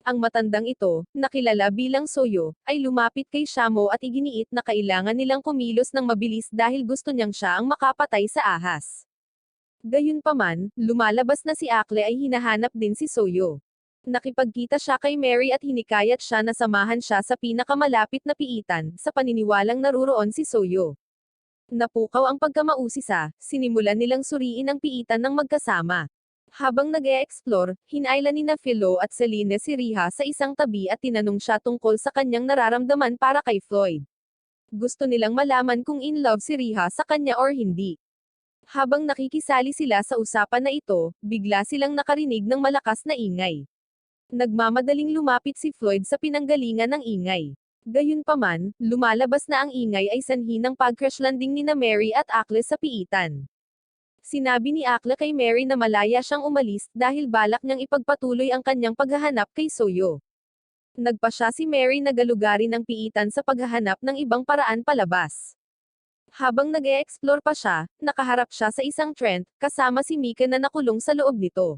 Ang matandang ito, nakilala bilang Soyo, ay lumapit kay Shamo at iginiit na kailangan nilang kumilos ng mabilis dahil gusto niyang siya ang makapatay sa ahas. Gayunpaman, lumalabas na si Akle ay hinahanap din si Soyo. Nakipagkita siya kay Mary at hinikayat siya na samahan siya sa pinakamalapit na piitan, sa paniniwalang naruroon si Soyo. Napukaw ang pagkamausisa, sinimulan nilang suriin ang piitan ng magkasama. Habang nag-e-explore, hinayla nina Philo at Celine si Riha sa isang tabi at tinanong siya tungkol sa kanyang nararamdaman para kay Floyd. Gusto nilang malaman kung in love si Riha sa kanya or hindi. Habang nakikisali sila sa usapan na ito, bigla silang nakarinig ng malakas na ingay. Nagmamadaling lumapit si Floyd sa pinanggalingan ng ingay. Gayunpaman, lumalabas na ang ingay ay sanhi ng pag-crash landing nina Mary at Akle sa piitan. Sinabi ni Akle kay Mary na malaya siyang umalis dahil balak niyang ipagpatuloy ang kanyang paghahanap kay Soyo. Nagpasya si Mary na galugarin ang piitan sa paghahanap ng ibang paraan palabas. Habang nag-e-explore pa siya, nakaharap siya sa isang tent, kasama si Mika na nakulong sa loob nito.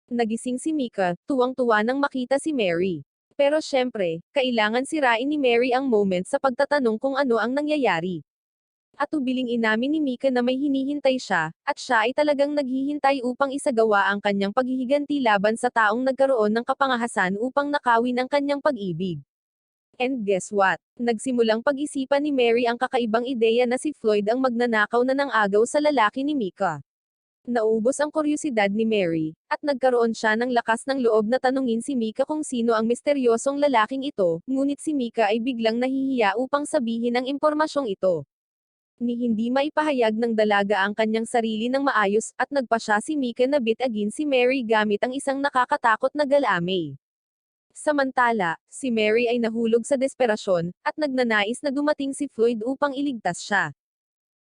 Nagising si Mika, tuwang-tuwa nang makita si Mary. Pero syempre, kailangan sirain ni Mary ang moment sa pagtatanong kung ano ang nangyayari. At ubiling inamin ni Mika na may hinihintay siya, at siya ay talagang naghihintay upang isagawa ang kanyang paghihiganti laban sa taong nagkaroon ng kapangahasan upang nakawin ang kanyang pag-ibig. And guess what? Nagsimulang pag-isipan ni Mary ang kakaibang ideya na si Floyd ang magnanakaw na ng agaw sa lalaki ni Mika. Naubos ang kuryusidad ni Mary, at nagkaroon siya ng lakas ng loob na tanungin si Mika kung sino ang misteryosong lalaking ito, ngunit si Mika ay biglang nahihiya upang sabihin ang impormasyong ito. Ni hindi maipahayag ng dalaga ang kanyang sarili ng maayos, at nagpasya si Mika na bitagin si Mary gamit ang isang nakakatakot na galamay. Samantala, si Mary ay nahulog sa desperasyon, at nagnanais na dumating si Floyd upang iligtas siya.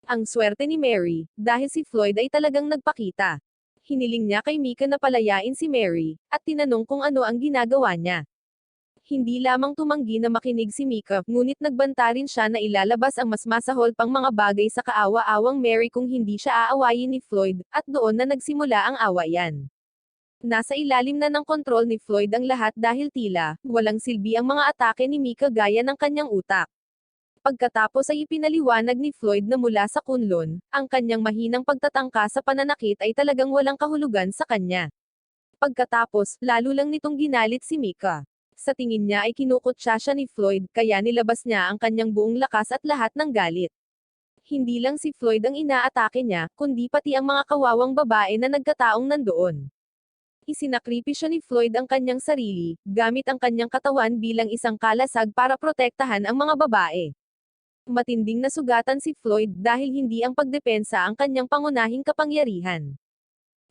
Ang swerte ni Mary, dahil si Floyd ay talagang nagpakita. Hiniling niya kay Mika na palayain si Mary, at tinanong kung ano ang ginagawa niya. Hindi lamang tumanggi na makinig si Mika, ngunit nagbanta rin siya na ilalabas ang mas masahol pang mga bagay sa kaawa-awang Mary kung hindi siya aawayin ni Floyd, at doon na nagsimula ang awayan. Nasa ilalim na ng kontrol ni Floyd ang lahat dahil tila, walang silbi ang mga atake ni Mika gaya ng kanyang utak. Pagkatapos ay ipinaliwanag ni Floyd na mula sa kunlon, ang kanyang mahinang pagtatangka sa pananakit ay talagang walang kahulugan sa kanya. Pagkatapos, lalo lang nitong ginalit si Mika. Sa tingin niya ay kinukutya siya ni Floyd, kaya nilabas niya ang kanyang buong lakas at lahat ng galit. Hindi lang si Floyd ang inaatake niya, kundi pati ang mga kawawang babae na nagkataong nandoon. Isinakripisyo ni Floyd ang kanyang sarili, gamit ang kanyang katawan bilang isang kalasag para protektahan ang mga babae. Matinding nasugatan si Floyd dahil hindi ang pagdepensa ang kanyang pangunahing kapangyarihan.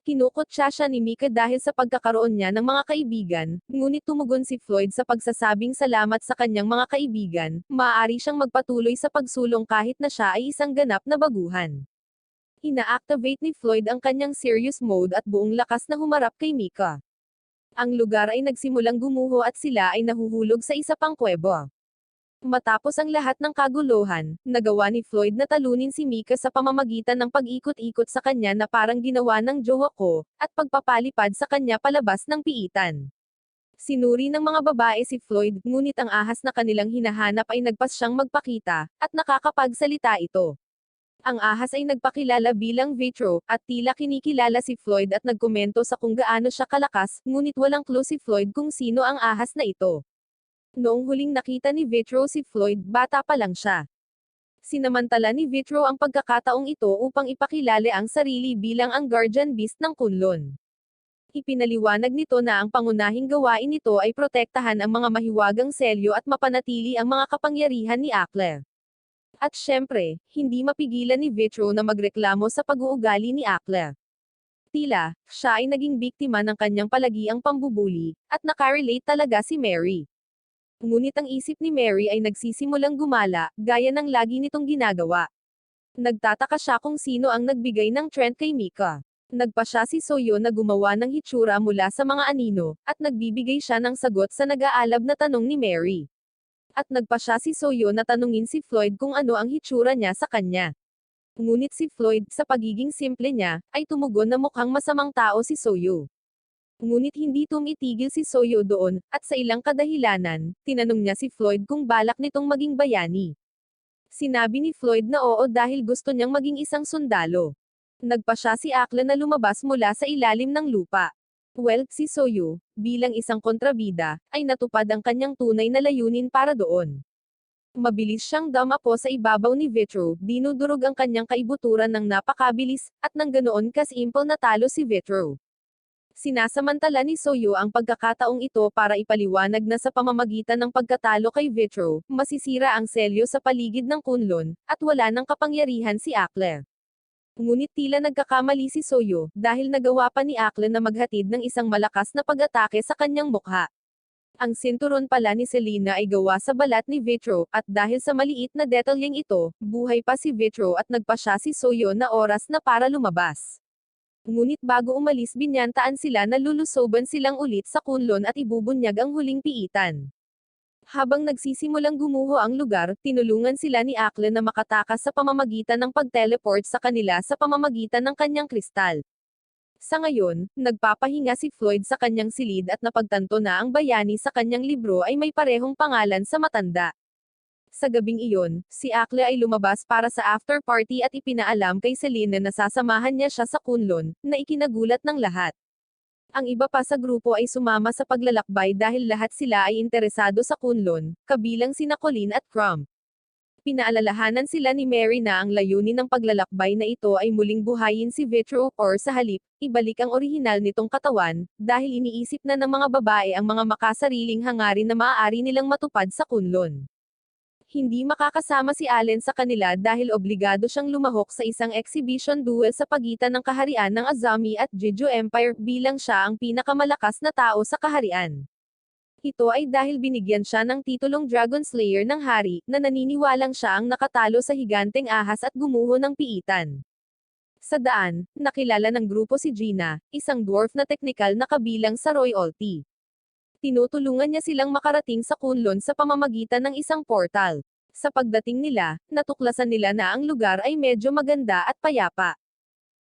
Kinukutya siya ni Mika dahil sa pagkakaroon niya ng mga kaibigan, ngunit tumugon si Floyd sa pagsasabing salamat sa kanyang mga kaibigan, maaari siyang magpatuloy sa pagsulong kahit na siya ay isang ganap na baguhan. Ina-activate ni Floyd ang kanyang serious mode at buong lakas na humarap kay Mika. Ang lugar ay nagsimulang gumuho at sila ay nahuhulog sa isa pang kuweba. Matapos ang lahat ng kaguluhan, nagawa ni Floyd na talunin si Mika sa pamamagitan ng pag-ikot-ikot sa kanya na parang ginawa ng jowa ko, at pagpapalipad sa kanya palabas ng piitan. Sinuri ng mga babae si Floyd, ngunit ang ahas na kanilang hinahanap ay nagpas siyang magpakita, at nakakapagsalita ito. Ang ahas ay nagpakilala bilang Vitro, at tila kinikilala si Floyd at nagkomento sa kung gaano siya kalakas, ngunit walang clue si Floyd kung sino ang ahas na ito. Noong huling nakita ni Vitro si Floyd, bata pa lang siya. Sinamantala ni Vitro ang pagkakataong ito upang ipakilala ang sarili bilang ang guardian beast ng kunlon. Ipinaliwanag nito na ang pangunahing gawain nito ay protektahan ang mga mahiwagang selyo at mapanatili ang mga kapangyarihan ni Akle. At syempre, hindi mapigilan ni Vitro na magreklamo sa pag-uugali ni Akle. Tila, siya ay naging biktima ng kanyang palagiang pambubuli, at nakarelate talaga si Mary. Ngunit ang isip ni Mary ay nagsisimulang gumala, gaya ng lagi nitong ginagawa. Nagtataka siya kung sino ang nagbigay ng trend kay Mika. Nagpasya si Soyo na gumawa ng hitsura mula sa mga anino, at nagbibigay siya ng sagot sa nag-aalab na tanong ni Mary. At nagpasya si Soyo na tanungin si Floyd kung ano ang hitsura niya sa kanya. Ngunit si Floyd, sa pagiging simple niya, ay tumugon na mukhang masamang tao si Soyo. Ngunit hindi tumitigil si Soyo doon, at sa ilang kadahilanan, tinanong niya si Floyd kung balak nitong maging bayani. Sinabi ni Floyd na oo dahil gusto niyang maging isang sundalo. Nagpasya si Akla na lumabas mula sa ilalim ng lupa. Well, si Soyu, bilang isang kontrabida, ay natupad ang kanyang tunay na layunin para doon. Mabilis siyang dumapo sa ibabaw ni Vitro, dinudurog ang kanyang kaibuturan ng napakabilis, at nang ganoon kasimple natalo si Vitro. Sinasamantala ni Soyu ang pagkakataong ito para ipaliwanag na sa pamamagitan ng pagkatalo kay Vitro, masisira ang selyo sa paligid ng Kunlun, at wala ng kapangyarihan si Akle. Ngunit tila nagkakamali si Soyu, dahil nagawa pa ni Akle na maghatid ng isang malakas na pag-atake sa kanyang mukha. Ang sinturon pala ni Selena ay gawa sa balat ni Vitro, at dahil sa maliit na detalyeng ito, buhay pa si Vitro at nagpa siya si Soyo na oras na para lumabas. Ngunit bago umalis binyantaan sila na lulusoban silang ulit sa Kunlun at ibubunyag ang huling piitan. Habang nagsisimulang gumuho ang lugar, tinulungan sila ni Akle na makatakas sa pamamagitan ng pag-teleport sa kanila sa pamamagitan ng kanyang kristal. Sa ngayon, nagpapahinga si Floyd sa kanyang silid at napagtanto na ang bayani sa kanyang libro ay may parehong pangalan sa matanda. Sa gabing iyon, si Akle ay lumabas para sa after party at ipinaalam kay Selena na sasamahan niya siya sa Kunlun, na ikinagulat ng lahat. Ang iba pa sa grupo ay sumama sa paglalakbay dahil lahat sila ay interesado sa Kunlun, kabilang sina Colleen at Crumb. Pinaalalahanan sila ni Mary na ang layunin ng paglalakbay na ito ay muling buhayin si Vitro, or sa halip, ibalik ang orihinal nitong katawan, dahil iniisip na ng mga babae ang mga makasariling hangarin na maaari nilang matupad sa Kunlun. Hindi makakasama si Allen sa kanila dahil obligado siyang lumahok sa isang exhibition duel sa pagitan ng kaharian ng Azami at Jeju Empire bilang siya ang pinakamalakas na tao sa kaharian. Ito ay dahil binigyan siya ng titulong Dragon Slayer ng hari, na naniniwalang siya ang nakatalo sa higanteng ahas at gumuho ng piitan. Sa daan, nakilala ng grupo si Gina, isang dwarf na teknikal na kabilang sa royalty. Tinutulungan niya silang makarating sa Kunlun sa pamamagitan ng isang portal. Sa pagdating nila, natuklasan nila na ang lugar ay medyo maganda at payapa.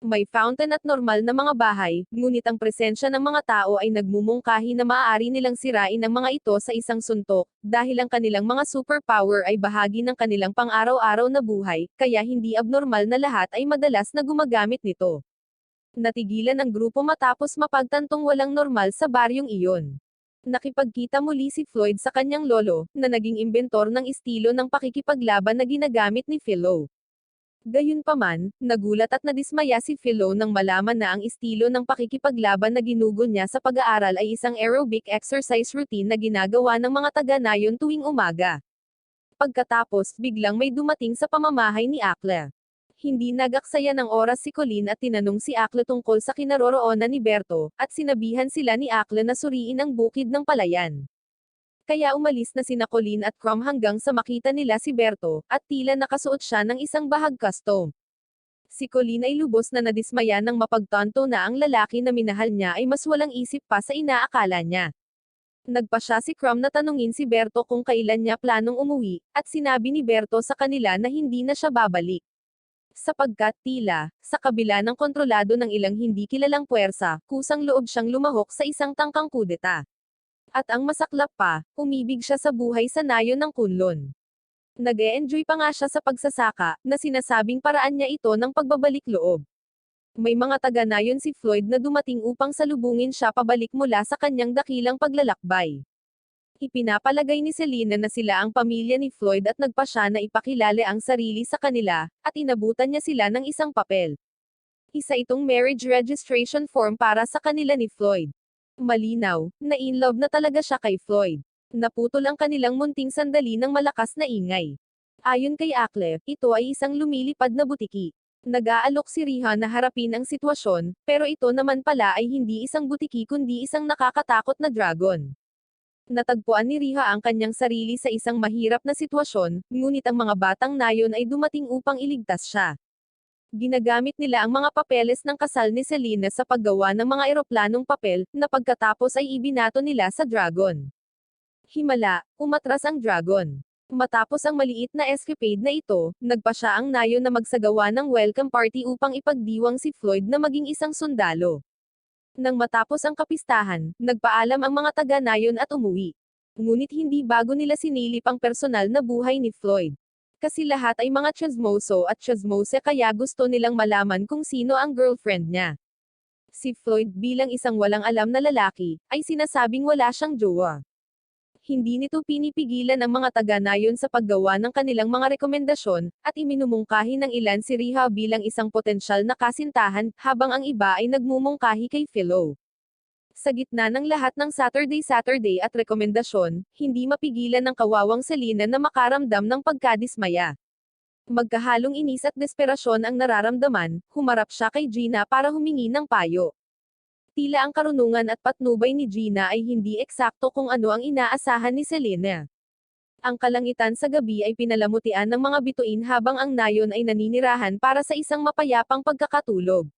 May fountain at normal na mga bahay, ngunit ang presensya ng mga tao ay nagmumungkahi na maaari nilang sirain ang mga ito sa isang suntok, dahil ang kanilang mga superpower ay bahagi ng kanilang pang-araw-araw na buhay, kaya hindi abnormal na lahat ay madalas na gumagamit nito. Natigilan ang grupo matapos mapagtantong walang normal sa baryong iyon. Nakipagkita muli si Floyd sa kanyang lolo, na naging imbentor ng estilo ng pakikipaglaban na ginagamit ni Philo. Gayunpaman, nagulat at nadismaya si Philo nang malaman na ang estilo ng pakikipaglaban na ginugol niya sa pag-aaral ay isang aerobic exercise routine na ginagawa ng mga taga-nayon tuwing umaga. Pagkatapos, biglang may dumating sa pamamahay ni Akle. Hindi nagaksaya ng oras si Colleen at tinanong si Akle tungkol sa kinaroroonan ni Berto, at sinabihan sila ni Akle na suriin ang bukid ng palayan. Kaya umalis na sina Colleen at Crumb hanggang sa makita nila si Berto, at tila nakasuot siya ng isang bahag custom. Si Colleen ay lubos na nadismaya nang mapagtanto na ang lalaki na minahal niya ay mas walang isip pa sa inaakala niya. Nagpa siya si Crumb na tanungin si Berto kung kailan niya planong umuwi, at sinabi ni Berto sa kanila na hindi na siya babalik. Sapagkat tila, sa kabila ng kontrolado ng ilang hindi kilalang puwersa, kusang loob siyang lumahok sa isang tangkang kudeta. At ang masaklap pa, umibig siya sa buhay sa nayon ng Kunlun. Nag-e-enjoy pa nga siya sa pagsasaka, na sinasabing paraan niya ito ng pagbabalik loob. May mga taga-nayon si Floyd na dumating upang salubungin siya pabalik mula sa kanyang dakilang paglalakbay. Ipinapalagay ni Selena na sila ang pamilya ni Floyd at nagpa siya na ipakilala ang sarili sa kanila, at inabutan niya sila ng isang papel. Isa itong marriage registration form para sa kanila ni Floyd. Malinaw, na in love na talaga siya kay Floyd. Naputol ang kanilang munting sandali ng malakas na ingay. Ayon kay Akle, ito ay isang lumilipad na butiki. Nag-aalok si Riha na harapin ang sitwasyon, pero ito naman pala ay hindi isang butiki kundi isang nakakatakot na dragon. Natagpuan ni Riha ang kanyang sarili sa isang mahirap na sitwasyon, ngunit ang mga batang nayon ay dumating upang iligtas siya. Ginagamit nila ang mga papeles ng kasal ni Selena sa paggawa ng mga eroplanong papel, na pagkatapos ay ibinato nila sa dragon. Himala, umatras ang dragon. Matapos ang maliit na escapade na ito, nagpa siya ang nayon na magsagawa ng welcome party upang ipagdiwang si Floyd na maging isang sundalo. Nang matapos ang kapistahan, nagpaalam ang mga taga-nayon at umuwi. Ngunit hindi bago nila sinilip ang personal na buhay ni Floyd. Kasi lahat ay mga chismoso at chismose kaya gusto nilang malaman kung sino ang girlfriend niya. Si Floyd bilang isang walang alam na lalaki, ay sinasabing wala siyang jowa. Hindi nito pinipigilan ang mga taga-nayon sa paggawa ng kanilang mga rekomendasyon, at iminumungkahi ng ilan si Riha bilang isang potensyal na kasintahan, habang ang iba ay nagmumungkahi kay Philo. Sa gitna ng lahat ng Saturday at rekomendasyon, hindi mapigilan ng kawawang Selena na makaramdam ng pagkadismaya. Magkahalong inis at desperasyon ang nararamdaman, humarap siya kay Gina para humingi ng payo. Tila ang karunungan at patnubay ni Gina ay hindi eksakto kung ano ang inaasahan ni Selena. Ang kalangitan sa gabi ay pinalamutian ng mga bituin habang ang nayon ay naninirahan para sa isang mapayapang pagkakatulog.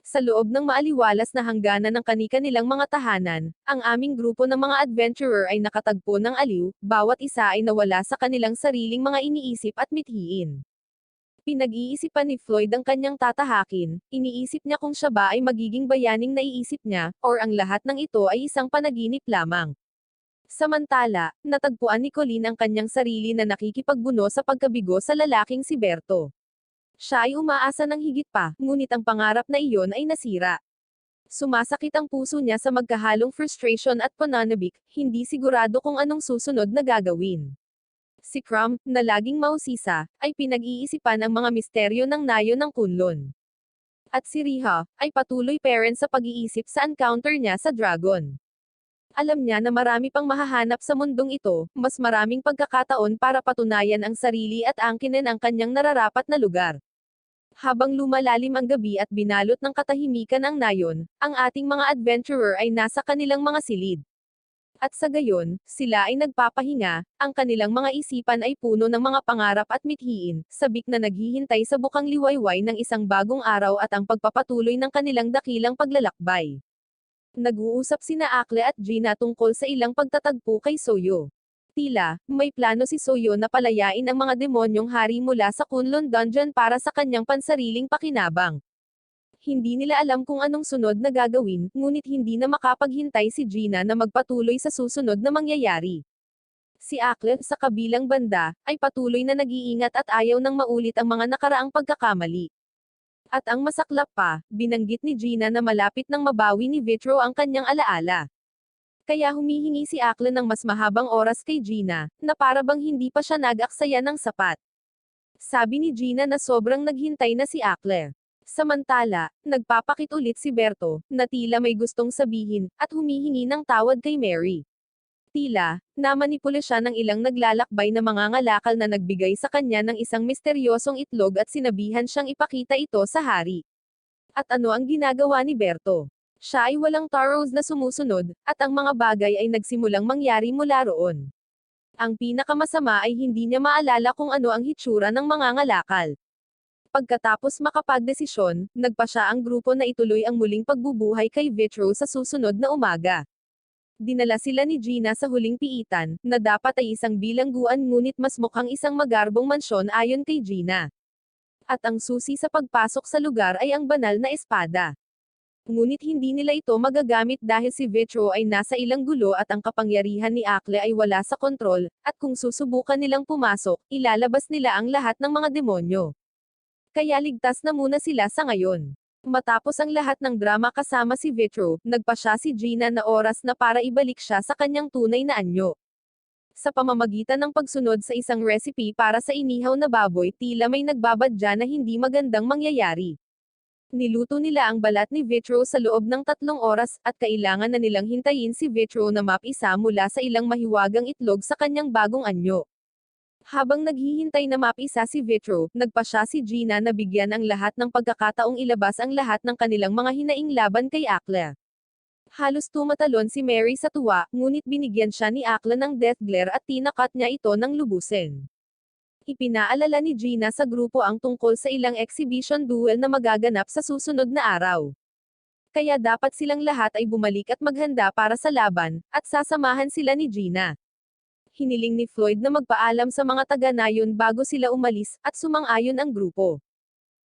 Sa loob ng maaliwalas na hangganan ng kani-kanilang mga tahanan, ang aming grupo ng mga adventurer ay nakatagpo ng aliw, bawat isa ay nawala sa kanilang sariling mga iniisip at mithiin. Pinag-iisipan ni Floyd ang kanyang tatahakin, iniisip niya kung siya ba ay magiging bayaning naiisip niya, or ang lahat ng ito ay isang panaginip lamang. Samantala, natagpuan ni Colleen ang kanyang sarili na nakikipagbuno sa pagkabigo sa lalaking si Berto. Siya ay umaasa ng higit pa, ngunit ang pangarap na iyon ay nasira. Sumasakit ang puso niya sa magkahalong frustration at pananabik, hindi sigurado kung anong susunod na gagawin. Si Crumb, na laging mausisa, ay pinag-iisipan ang mga misteryo ng nayon ng Kunlun. At si Riha, ay patuloy parent sa pag-iisip sa encounter niya sa Dragon. Alam niya na marami pang mahahanap sa mundong ito, mas maraming pagkakataon para patunayan ang sarili at angkinin ang kanyang nararapat na lugar. Habang lumalalim ang gabi at binalot ng katahimikan ang nayon, ang ating mga adventurer ay nasa kanilang mga silid. At sa gayon, sila ay nagpapahinga, ang kanilang mga isipan ay puno ng mga pangarap at mithiin, sabik na naghihintay sa bukang liwayway ng isang bagong araw at ang pagpapatuloy ng kanilang dakilang paglalakbay. Nag-uusap sina Akle at Gina tungkol sa ilang pagtatagpo kay Soyo. Tila, may plano si Soyo na palayain ang mga demonyong hari mula sa Kunlun Dungeon para sa kanyang pansariling pakinabang. Hindi nila alam kung anong sunod na gagawin, ngunit hindi na makapaghintay si Gina na magpatuloy sa susunod na mangyayari. Si Akle, sa kabilang banda, ay patuloy na nag-iingat at ayaw nang maulit ang mga nakaraang pagkakamali. At ang masaklap pa, binanggit ni Gina na malapit nang mabawi ni Vitro ang kanyang alaala. Kaya humihingi si Akle ng mas mahabang oras kay Gina, na para bang hindi pa siya nag-aksaya ng sapat. Sabi ni Gina na sobrang naghintay na si Akle. Samantala, nagpapakit ulit si Berto, na tila may gustong sabihin, at humihingi ng tawad kay Mary. Tila, namanipula siya ng ilang naglalakbay na mga ngalakal na nagbigay sa kanya ng isang misteryosong itlog at sinabihan siyang ipakita ito sa hari. At ano ang ginagawa ni Berto? Siya ay walang taros na sumusunod, at ang mga bagay ay nagsimulang mangyari mula roon. Ang pinakamasama ay hindi niya maalala kung ano ang hitsura ng mga ngalakal. Pagkatapos makapagdesisyon, nagpa siya ang grupo na ituloy ang muling pagbubuhay kay Vitro sa susunod na umaga. Dinala sila ni Gina sa huling piitan, na dapat ay isang bilangguan ngunit mas mukhang isang magarbong mansyon ayon kay Gina. At ang susi sa pagpasok sa lugar ay ang banal na espada. Ngunit hindi nila ito magagamit dahil si Vitro ay nasa ilang gulo at ang kapangyarihan ni Akle ay wala sa kontrol, at kung susubukan nilang pumasok, ilalabas nila ang lahat ng mga demonyo. Kaya ligtas na muna sila sa ngayon. Matapos ang lahat ng drama kasama si Vitro, nagpa siya si Gina na oras na para ibalik siya sa kanyang tunay na anyo. Sa pamamagitan ng pagsunod sa isang recipe para sa inihaw na baboy, tila may nagbabadya na hindi magandang mangyayari. Niluto nila ang balat ni Vitro sa loob ng 3 oras, at kailangan na nilang hintayin si Vitro na mapisa mula sa ilang mahiwagang itlog sa kanyang bagong anyo. Habang naghihintay na mapisa si Vitro, nagpa siya si Gina na bigyan ang lahat ng pagkakataong ilabas ang lahat ng kanilang mga hinaing laban kay Akle. Halos tumatalon si Mary sa tuwa, ngunit binigyan siya ni Akle ng death glare at tinakat niya ito ng lubusin. Ipinaalala ni Gina sa grupo ang tungkol sa ilang exhibition duel na magaganap sa susunod na araw. Kaya dapat silang lahat ay bumalik at maghanda para sa laban, at sasamahan sila ni Gina. Hiniling ni Floyd na magpaalam sa mga taga-nayon bago sila umalis, at sumang-ayon ang grupo.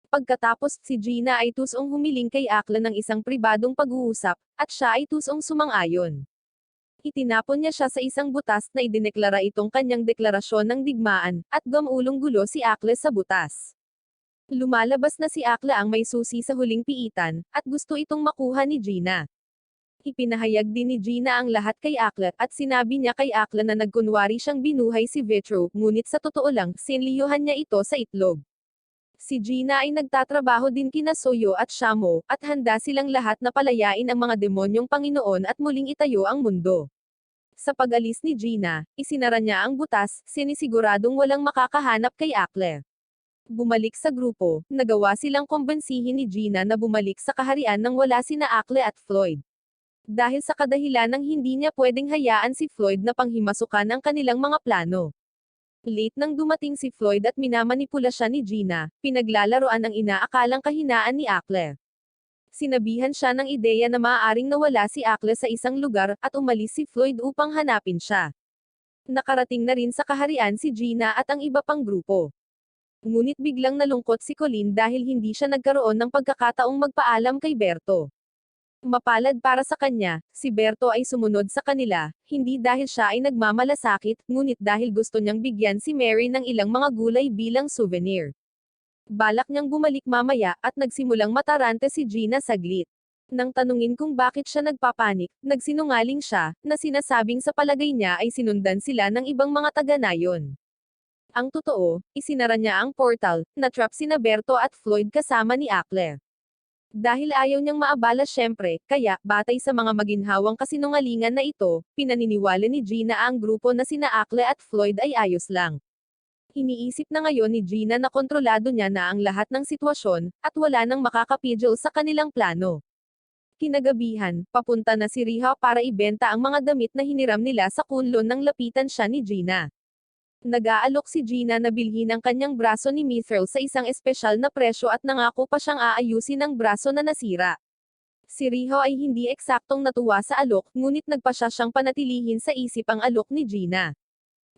Pagkatapos, si Gina ay tusong humiling kay Akle ng isang pribadong pag-uusap, at siya ay tusong sumang-ayon. Itinapon niya siya sa isang butas na idineklara itong kanyang deklarasyon ng digmaan, at gumulong gulo si Akle sa butas. Lumalabas na si Akla ang may susi sa huling piitan, at gusto itong makuha ni Gina. Ipinahayag din ni Gina ang lahat kay Akla, at sinabi niya kay Akla na nagkunwari siyang binuhay si Vitro, ngunit sa totoo lang, sinliyuhan niya ito sa itlog. Si Gina ay nagtatrabaho din kina Soyo at Shamo, at handa silang lahat na palayain ang mga demonyong Panginoon at muling itayo ang mundo. Sa pag-alis ni Gina, isinara niya ang butas, sinisiguradong walang makakahanap kay Akla. Bumalik sa grupo, nagawa silang kumbensihin ni Gina na bumalik sa kaharian nang wala sina Akla at Floyd. Dahil sa kadahilan ng hindi niya pwedeng hayaan si Floyd na panghimasukan ang kanilang mga plano. Late nang dumating si Floyd at minamanipula siya ni Gina, pinaglalaroan ang inaakalang kahinaan ni Akla. Sinabihan siya ng ideya na maaaring nawala si Akla sa isang lugar, at umalis si Floyd upang hanapin siya. Nakarating na rin sa kaharian si Gina at ang iba pang grupo. Ngunit biglang nalungkot si Colleen dahil hindi siya nagkaroon ng pagkakataong magpaalam kay Berto. Mapalad para sa kanya, si Berto ay sumunod sa kanila, hindi dahil siya ay nagmamalasakit, ngunit dahil gusto niyang bigyan si Mary ng ilang mga gulay bilang souvenir. Balak niyang bumalik mamaya, at nagsimulang matarante si Gina saglit. Nang tanungin kung bakit siya nagpapanik, nagsinungaling siya, na sinasabing sa palagay niya ay sinundan sila ng ibang mga taga-nayon. Ang totoo, isinara niya ang portal, na-trap sina Berto at Floyd kasama ni Akla. Dahil ayaw niyang maabala syempre, kaya, batay sa mga maginhawang kasinungalingan na ito, pinaniniwala ni Gina ang grupo na sina Akla at Floyd ay ayos lang. Iniisip na ngayon ni Gina na kontrolado niya na ang lahat ng sitwasyon, at wala nang makakapigil sa kanilang plano. Kinagabihan, papunta na si Riha para ibenta ang mga damit na hiniram nila sa kunlon nang lapitan siya ni Gina. Nag-aalok si Gina na bilhin ang kanyang braso ni Mithril sa isang espesyal na presyo at nangako pa siyang aayusin ang braso na nasira. Si Riho ay hindi eksaktong natuwa sa alok, ngunit nagpasya siyang panatilihin sa isip ang alok ni Gina.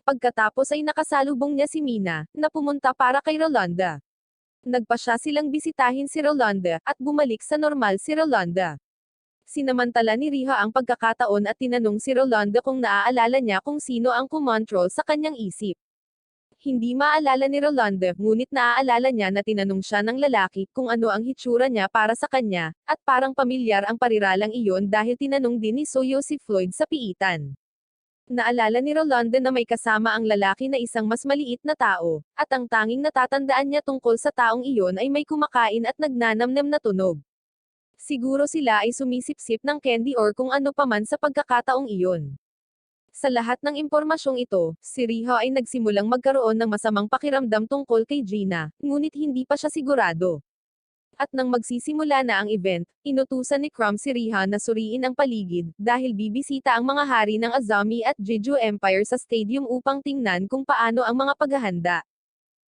Pagkatapos ay nakasalubong niya si Mina, na pumunta para kay Rolanda. Nagpasya silang bisitahin si Rolanda, at bumalik sa normal si Rolanda. Sinamantala ni Riha ang pagkakataon at tinanong si Rolanda kung naaalala niya kung sino ang kumontrol sa kanyang isip. Hindi maalala ni Rolanda, ngunit naaalala niya na tinanong siya ng lalaki kung ano ang hitsura niya para sa kanya, at parang pamilyar ang pariralang iyon dahil tinanong din ni Soyo si Floyd sa piitan. Naalala ni Rolanda na may kasama ang lalaki na isang mas maliit na tao, at ang tanging natatandaan niya tungkol sa taong iyon ay may kumakain at nagnanamnam na tunog. Siguro sila ay sumisipsip ng candy or kung ano paman sa pagkakataong iyon. Sa lahat ng impormasyong ito, si Riha ay nagsimulang magkaroon ng masamang pakiramdam tungkol kay Gina, ngunit hindi pa siya sigurado. At nang magsisimula na ang event, inutusan ni Crumb si Riha na suriin ang paligid, dahil bibisita ang mga hari ng Azami at Jeju Empire sa stadium upang tingnan kung paano ang mga paghahanda.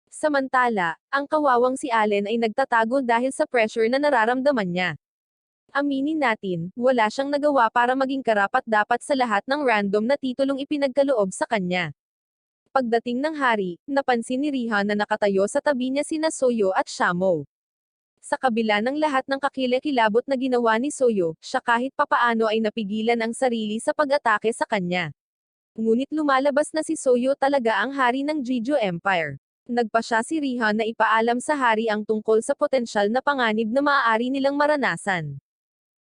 Samantala, ang kawawang si Allen ay nagtatago dahil sa pressure na nararamdaman niya. Aminin natin, wala siyang nagawa para maging karapat-dapat sa lahat ng random na titulong ipinagkaloob sa kanya. Pagdating ng hari, napansin ni Riha na nakatayo sa tabi niya sina Soyo at Shamo. Sa kabila ng lahat ng kakilakilabot na ginawa ni Soyo, siya kahit papaano ay napigilan ang sarili sa pag-atake sa kanya. Ngunit lumalabas na si Soyo talaga ang hari ng Jeju Empire. Nagpasya si Riha na ipaalam sa hari ang tungkol sa potensyal na panganib na maaari nilang maranasan.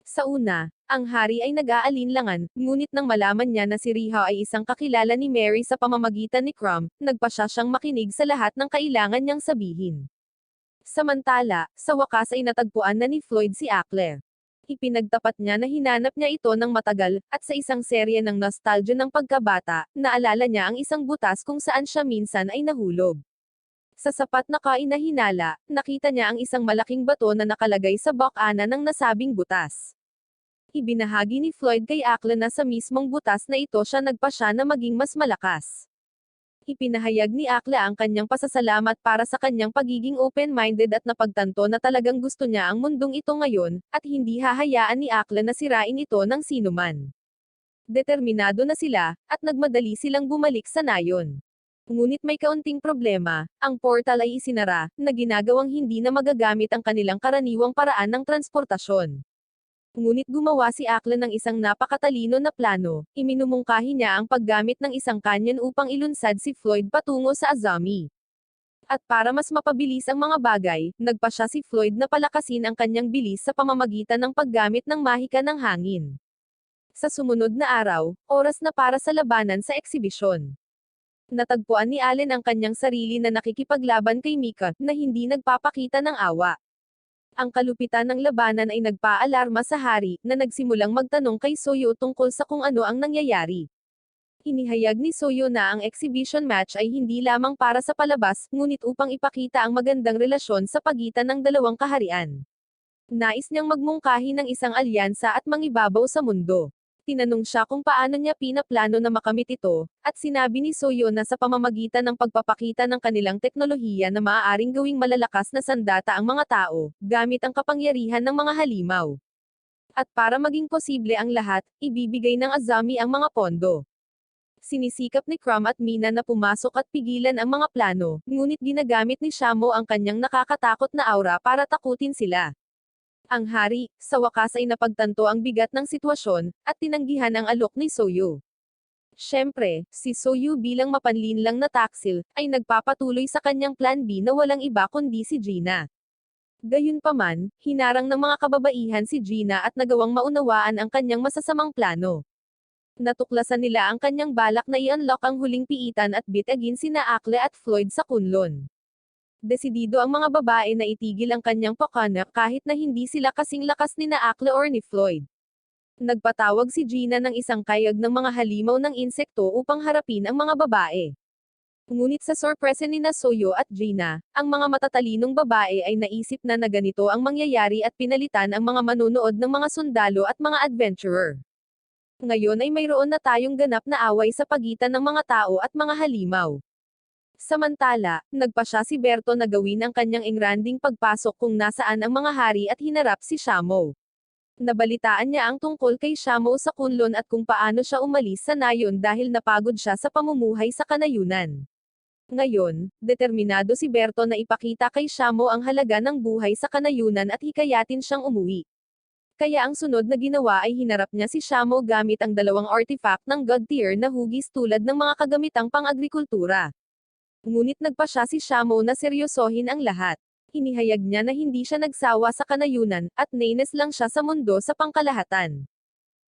Sa una, ang hari ay nag-aalinlangan, ngunit nang malaman niya na si Riha ay isang kakilala ni Mary sa pamamagitan ni Crumb, nagpasya siyang makinig sa lahat ng kailangan niyang sabihin. Samantala, sa wakas ay natagpuan na ni Floyd si Akla. Ipinagtapat niya na hinanap niya ito ng matagal, at sa isang serye ng nostalgia ng pagkabata, naalala niya ang isang butas kung saan siya minsan ay nahulog. Sa sapat na kainahinala, nakita niya ang isang malaking bato na nakalagay sa bokana ng nasabing butas. Ibinahagi ni Floyd kay Akla na sa mismong butas na ito siya nagpasya na maging mas malakas. Ipinahayag ni Akla ang kanyang pasasalamat para sa kanyang pagiging open-minded at napagtanto na talagang gusto niya ang mundong ito ngayon, at hindi hahayaan ni Akla na sirain ito ng sinuman. Determinado na sila, at nagmadali silang bumalik sa nayon. Ngunit may kaunting problema, ang portal ay isinara, na ginagawang hindi na magagamit ang kanilang karaniwang paraan ng transportasyon. Ngunit gumawa si Akla ng isang napakatalino na plano, iminumungkahi niya ang paggamit ng isang kanyon upang ilunsad si Floyd patungo sa Azami. At para mas mapabilis ang mga bagay, nagpa siya si Floyd na palakasin ang kanyang bilis sa pamamagitan ng paggamit ng mahika ng hangin. Sa sumunod na araw, oras na para sa labanan sa eksibisyon. Natagpuan ni Allen ang kanyang sarili na nakikipaglaban kay Mika, na hindi nagpapakita ng awa. Ang kalupitan ng labanan ay nagpaalarma sa hari, na nagsimulang magtanong kay Soyo tungkol sa kung ano ang nangyayari. Inihayag ni Soyo na ang exhibition match ay hindi lamang para sa palabas, ngunit upang ipakita ang magandang relasyon sa pagitan ng dalawang kaharian. Nais niyang magmungkahi ng isang alyansa at mangibabaw sa mundo. Tinanong siya kung paano niya pinaplano na makamit ito, at sinabi ni Soyo na sa pamamagitan ng pagpapakita ng kanilang teknolohiya na maaaring gawing malalakas na sandata ang mga tao, gamit ang kapangyarihan ng mga halimaw. At para maging posible ang lahat, ibibigay ng Azami ang mga pondo. Sinisikap ni Crumb at Mina na pumasok at pigilan ang mga plano, ngunit ginagamit ni Shamo ang kanyang nakakatakot na aura para takutin sila. Ang hari, sa wakas ay napagtanto ang bigat ng sitwasyon, at tinanggihan ang alok ni Soyo. Siyempre, si Soyo bilang mapanlinlang na taksil, ay nagpapatuloy sa kanyang plan B na walang iba kundi si Gina. Gayunpaman, hinarang ng mga kababaihan si Gina at nagawang maunawaan ang kanyang masasamang plano. Natuklasan nila ang kanyang balak na i-unlock ang huling piitan at bitagin sina Akle at Floyd sa Kunlun. Desidido ang mga babae na itigil ang kanyang pakanak kahit na hindi sila kasing lakas ni na Akle or ni Floyd. Nagpatawag si Gina ng isang kayag ng mga halimaw ng insekto upang harapin ang mga babae. Ngunit sa sorpresa ni na Soyo at Gina, ang mga matatalinong babae ay naisip na ganito ang mangyayari at pinalitan ang mga manunood ng mga sundalo at mga adventurer. Ngayon ay mayroon na tayong ganap na away sa pagitan ng mga tao at mga halimaw. Samantala, nagpa siya si Berto na gawin ang kanyang engranding pagpasok kung nasaan ang mga hari at hinarap si Shamo. Nabalitaan niya ang tungkol kay Shamo sa Kunlun at kung paano siya umalis sa nayon dahil napagod siya sa pamumuhay sa kanayunan. Ngayon, determinado si Berto na ipakita kay Shamo ang halaga ng buhay sa kanayunan at hikayatin siyang umuwi. Kaya ang sunod na ginawa ay hinarap niya si Shamo gamit ang dalawang artifact ng God tier na hugis tulad ng mga kagamitang pang-agrikultura. Ngunit nagpa siya si Shamo na seryosohin ang lahat. Inihayag niya na hindi siya nagsawa sa kanayunan, at nainis lang siya sa mundo sa pangkalahatan.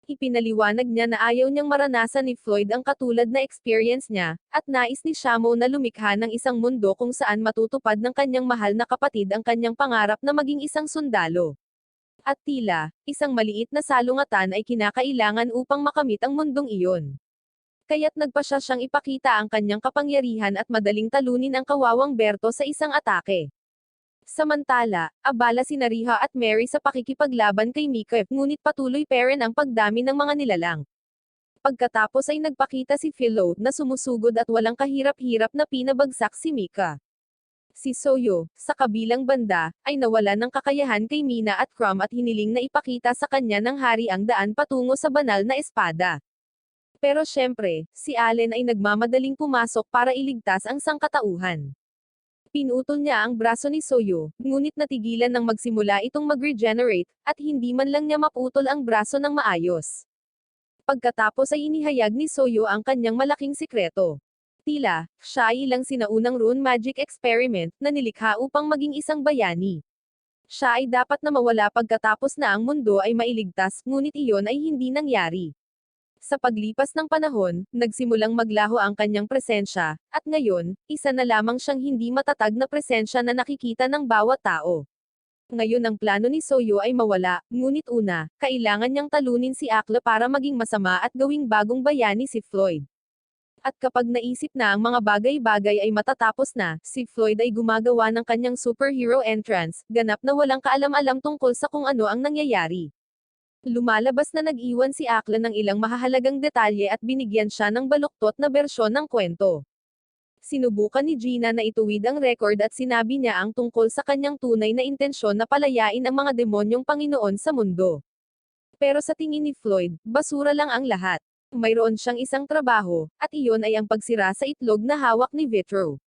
Ipinaliwanag niya na ayaw niyang maranasan ni Floyd ang katulad na experience niya, at nais ni Shamo na lumikha ng isang mundo kung saan matutupad ng kanyang mahal na kapatid ang kanyang pangarap na maging isang sundalo. At tila, isang maliit na salungatan ay kinakailangan upang makamit ang mundong iyon. Kaya't nagpa siya siyang ipakita ang kanyang kapangyarihan at madaling talunin ang kawawang Berto sa isang atake. Samantala, abala si Nariha at Mary sa pakikipaglaban kay Mika, ngunit patuloy pa rin ang pagdami ng mga nilalang. Pagkatapos ay nagpakita si Philo, na sumusugod at walang kahirap-hirap na pinabagsak si Mika. Si Soyo, sa kabilang banda, ay nawala ng kakayahan kay Mina at Crumb at hiniling na ipakita sa kanya ng hari ang daan patungo sa banal na espada. Pero syempre, si Allen ay nagmamadaling pumasok para iligtas ang sangkatauhan. Pinutol niya ang braso ni Soyo, ngunit natigilan nang magsimula itong mag-regenerate, at hindi man lang niya maputol ang braso ng maayos. Pagkatapos ay inihayag ni Soyo ang kanyang malaking sikreto. Tila, siya ay ilang sinaunang rune magic experiment na nilikha upang maging isang bayani. Siya ay dapat na mawala pagkatapos na ang mundo ay mailigtas, ngunit iyon ay hindi nangyari. Sa paglipas ng panahon, nagsimulang maglaho ang kanyang presensya, at ngayon, isa na lamang siyang hindi matatag na presensya na nakikita ng bawat tao. Ngayon ang plano ni Soyo ay mawala, ngunit una, kailangan niyang talunin si Akla para maging masama at gawing bagong bayani si Floyd. At kapag naisip na ang mga bagay-bagay ay matatapos na, si Floyd ay gumagawa ng kanyang superhero entrance, ganap na walang kaalam-alam tungkol sa kung ano ang nangyayari. Lumalabas na nag-iwan si Akla ng ilang mahahalagang detalye at binigyan siya ng baluktot na bersyon ng kwento. Sinubukan ni Gina na ituwid ang record at sinabi niya ang tungkol sa kanyang tunay na intensyon na palayain ang mga demonyong Panginoon sa mundo. Pero sa tingin ni Floyd, basura lang ang lahat. Mayroon siyang isang trabaho, at iyon ay ang pagsira sa itlog na hawak ni Vitro.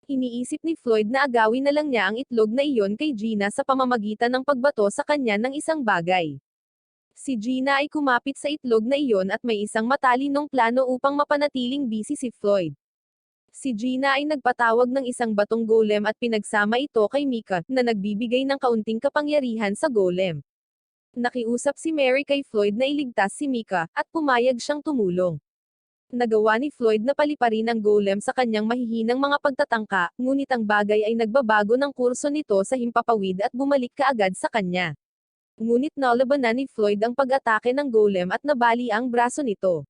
Iniisip ni Floyd na agawin na lang niya ang itlog na iyon kay Gina sa pamamagitan ng pagbato sa kanya ng isang bagay. Si Gina ay kumapit sa itlog na iyon at may isang matalinong plano upang mapanatiling busy si Floyd. Si Gina ay nagpatawag ng isang batong golem at pinagsama ito kay Mika, na nagbibigay ng kaunting kapangyarihan sa golem. Nakiusap si Mary kay Floyd na iligtas si Mika, at pumayag siyang tumulong. Nagawa ni Floyd na paliparin ang golem sa kanyang mahihinang mga pagtatangka, ngunit ang bagay ay nagbabago ng kurso nito sa himpapawid at bumalik kaagad sa kanya. Ngunit nalabanan ni Floyd ang pag-atake ng golem at nabali ang braso nito.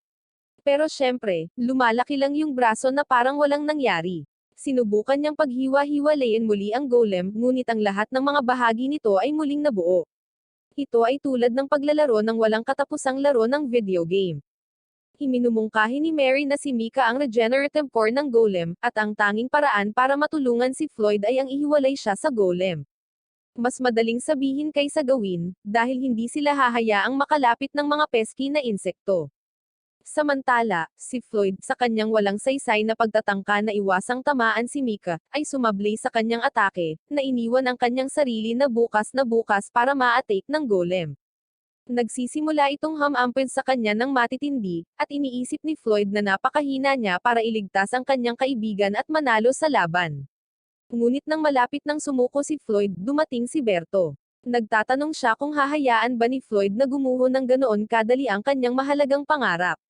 Pero syempre, lumalaki lang yung braso na parang walang nangyari. Sinubukan niyang paghiwa-hiwalayin muli ang golem, ngunit ang lahat ng mga bahagi nito ay muling nabuo. Ito ay tulad ng paglalaro ng walang katapusang laro ng video game. Iminumungkahi ni Mary na si Mika ang regenerative core ng golem, at ang tanging paraan para matulungan si Floyd ay ang ihiwalay siya sa golem. Mas madaling sabihin kaysa gawin, dahil hindi sila hahayaang makalapit ng mga pesky na insekto. Samantala, si Floyd, sa kanyang walang saysay na pagtatangka na iwasang tamaan si Mika, ay sumablay sa kanyang atake, na iniwan ang kanyang sarili na bukas para ma-atake ng golem. Nagsisimula itong hamampid sa kanya ng matitindi, at iniisip ni Floyd na napakahina niya para iligtas ang kanyang kaibigan at manalo sa laban. Ngunit nang malapit nang sumuko si Floyd, dumating si Berto. Nagtatanong siya kung hahayaan ba ni Floyd na gumuho ng ganoon kadali ang kanyang mahalagang pangarap.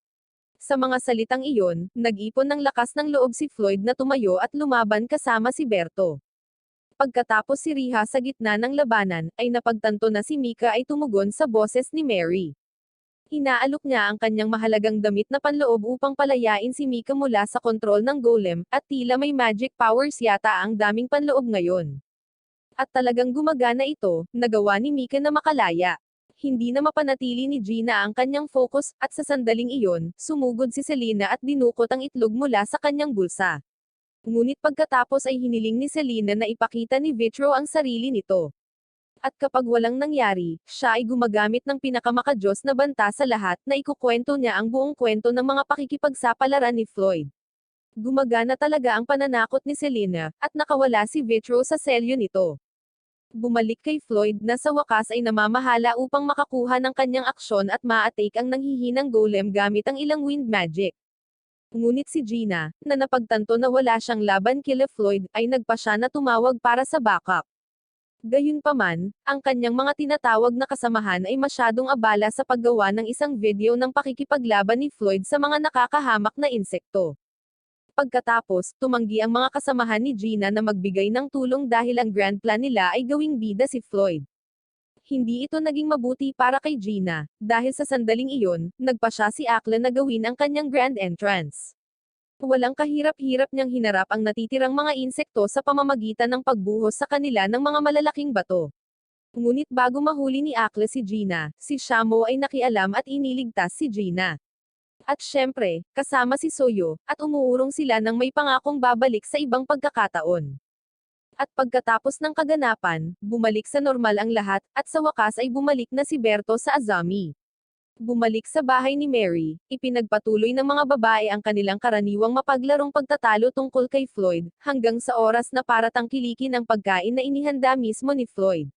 Sa mga salitang iyon, nag-ipon ng lakas ng loob si Floyd na tumayo at lumaban kasama si Berto. Pagkatapos si Riha sa gitna ng labanan, ay napagtanto na si Mika ay tumugon sa boses ni Mary. Inaalok niya ang kanyang mahalagang damit na panloob upang palayain si Mika mula sa kontrol ng golem, at tila may magic powers yata ang daming panloob ngayon. At talagang gumagana ito, nagawa ni Mika na makalaya. Hindi na mapanatili ni Gina ang kanyang focus, at sa sandaling iyon, sumugod si Selena at dinukot ang itlog mula sa kanyang bulsa. Ngunit pagkatapos ay hiniling ni Selena na ipakita ni Vitro ang sarili nito. At kapag walang nangyari, siya ay gumagamit ng pinakamakadiyos na banta sa lahat na ikukwento niya ang buong kwento ng mga pakikipagsapalaran ni Floyd. Gumagana talaga ang pananakot ni Selena, at nakawala si Vitro sa selyo nito. Bumalik kay Floyd na sa wakas ay namamahala upang makakuha ng kanyang aksyon at ma-atake ang nanghihinang golem gamit ang ilang wind magic. Ngunit si Gina, na napagtanto na wala siyang laban kila Floyd, ay nagpa siya na tumawag para sa backup. Gayunpaman, ang kanyang mga tinatawag na kasamahan ay masyadong abala sa paggawa ng isang video ng pakikipaglaban ni Floyd sa mga nakakahamak na insekto. Pagkatapos, tumanggi ang mga kasamahan ni Gina na magbigay ng tulong dahil ang grand plan nila ay gawing bida si Floyd. Hindi ito naging mabuti para kay Gina, dahil sa sandaling iyon, nagpa siya si Akla na gawin ang kanyang grand entrance. Walang kahirap-hirap niyang hinarap ang natitirang mga insekto sa pamamagitan ng pagbuhos sa kanila ng mga malalaking bato. Ngunit bago mahuli ni Akla si Gina, si Shamo ay nakialam at iniligtas si Gina. At syempre, kasama si Soyo, at umuurong sila nang may pangakong babalik sa ibang pagkakataon. At pagkatapos ng kaganapan, bumalik sa normal ang lahat, at sa wakas ay bumalik na si Berto sa Azami. Bumalik sa bahay ni Mary, ipinagpatuloy ng mga babae ang kanilang karaniwang mapaglarong pagtatalo tungkol kay Floyd, hanggang sa oras na para tangkilikin ang pagkain na inihanda mismo ni Floyd.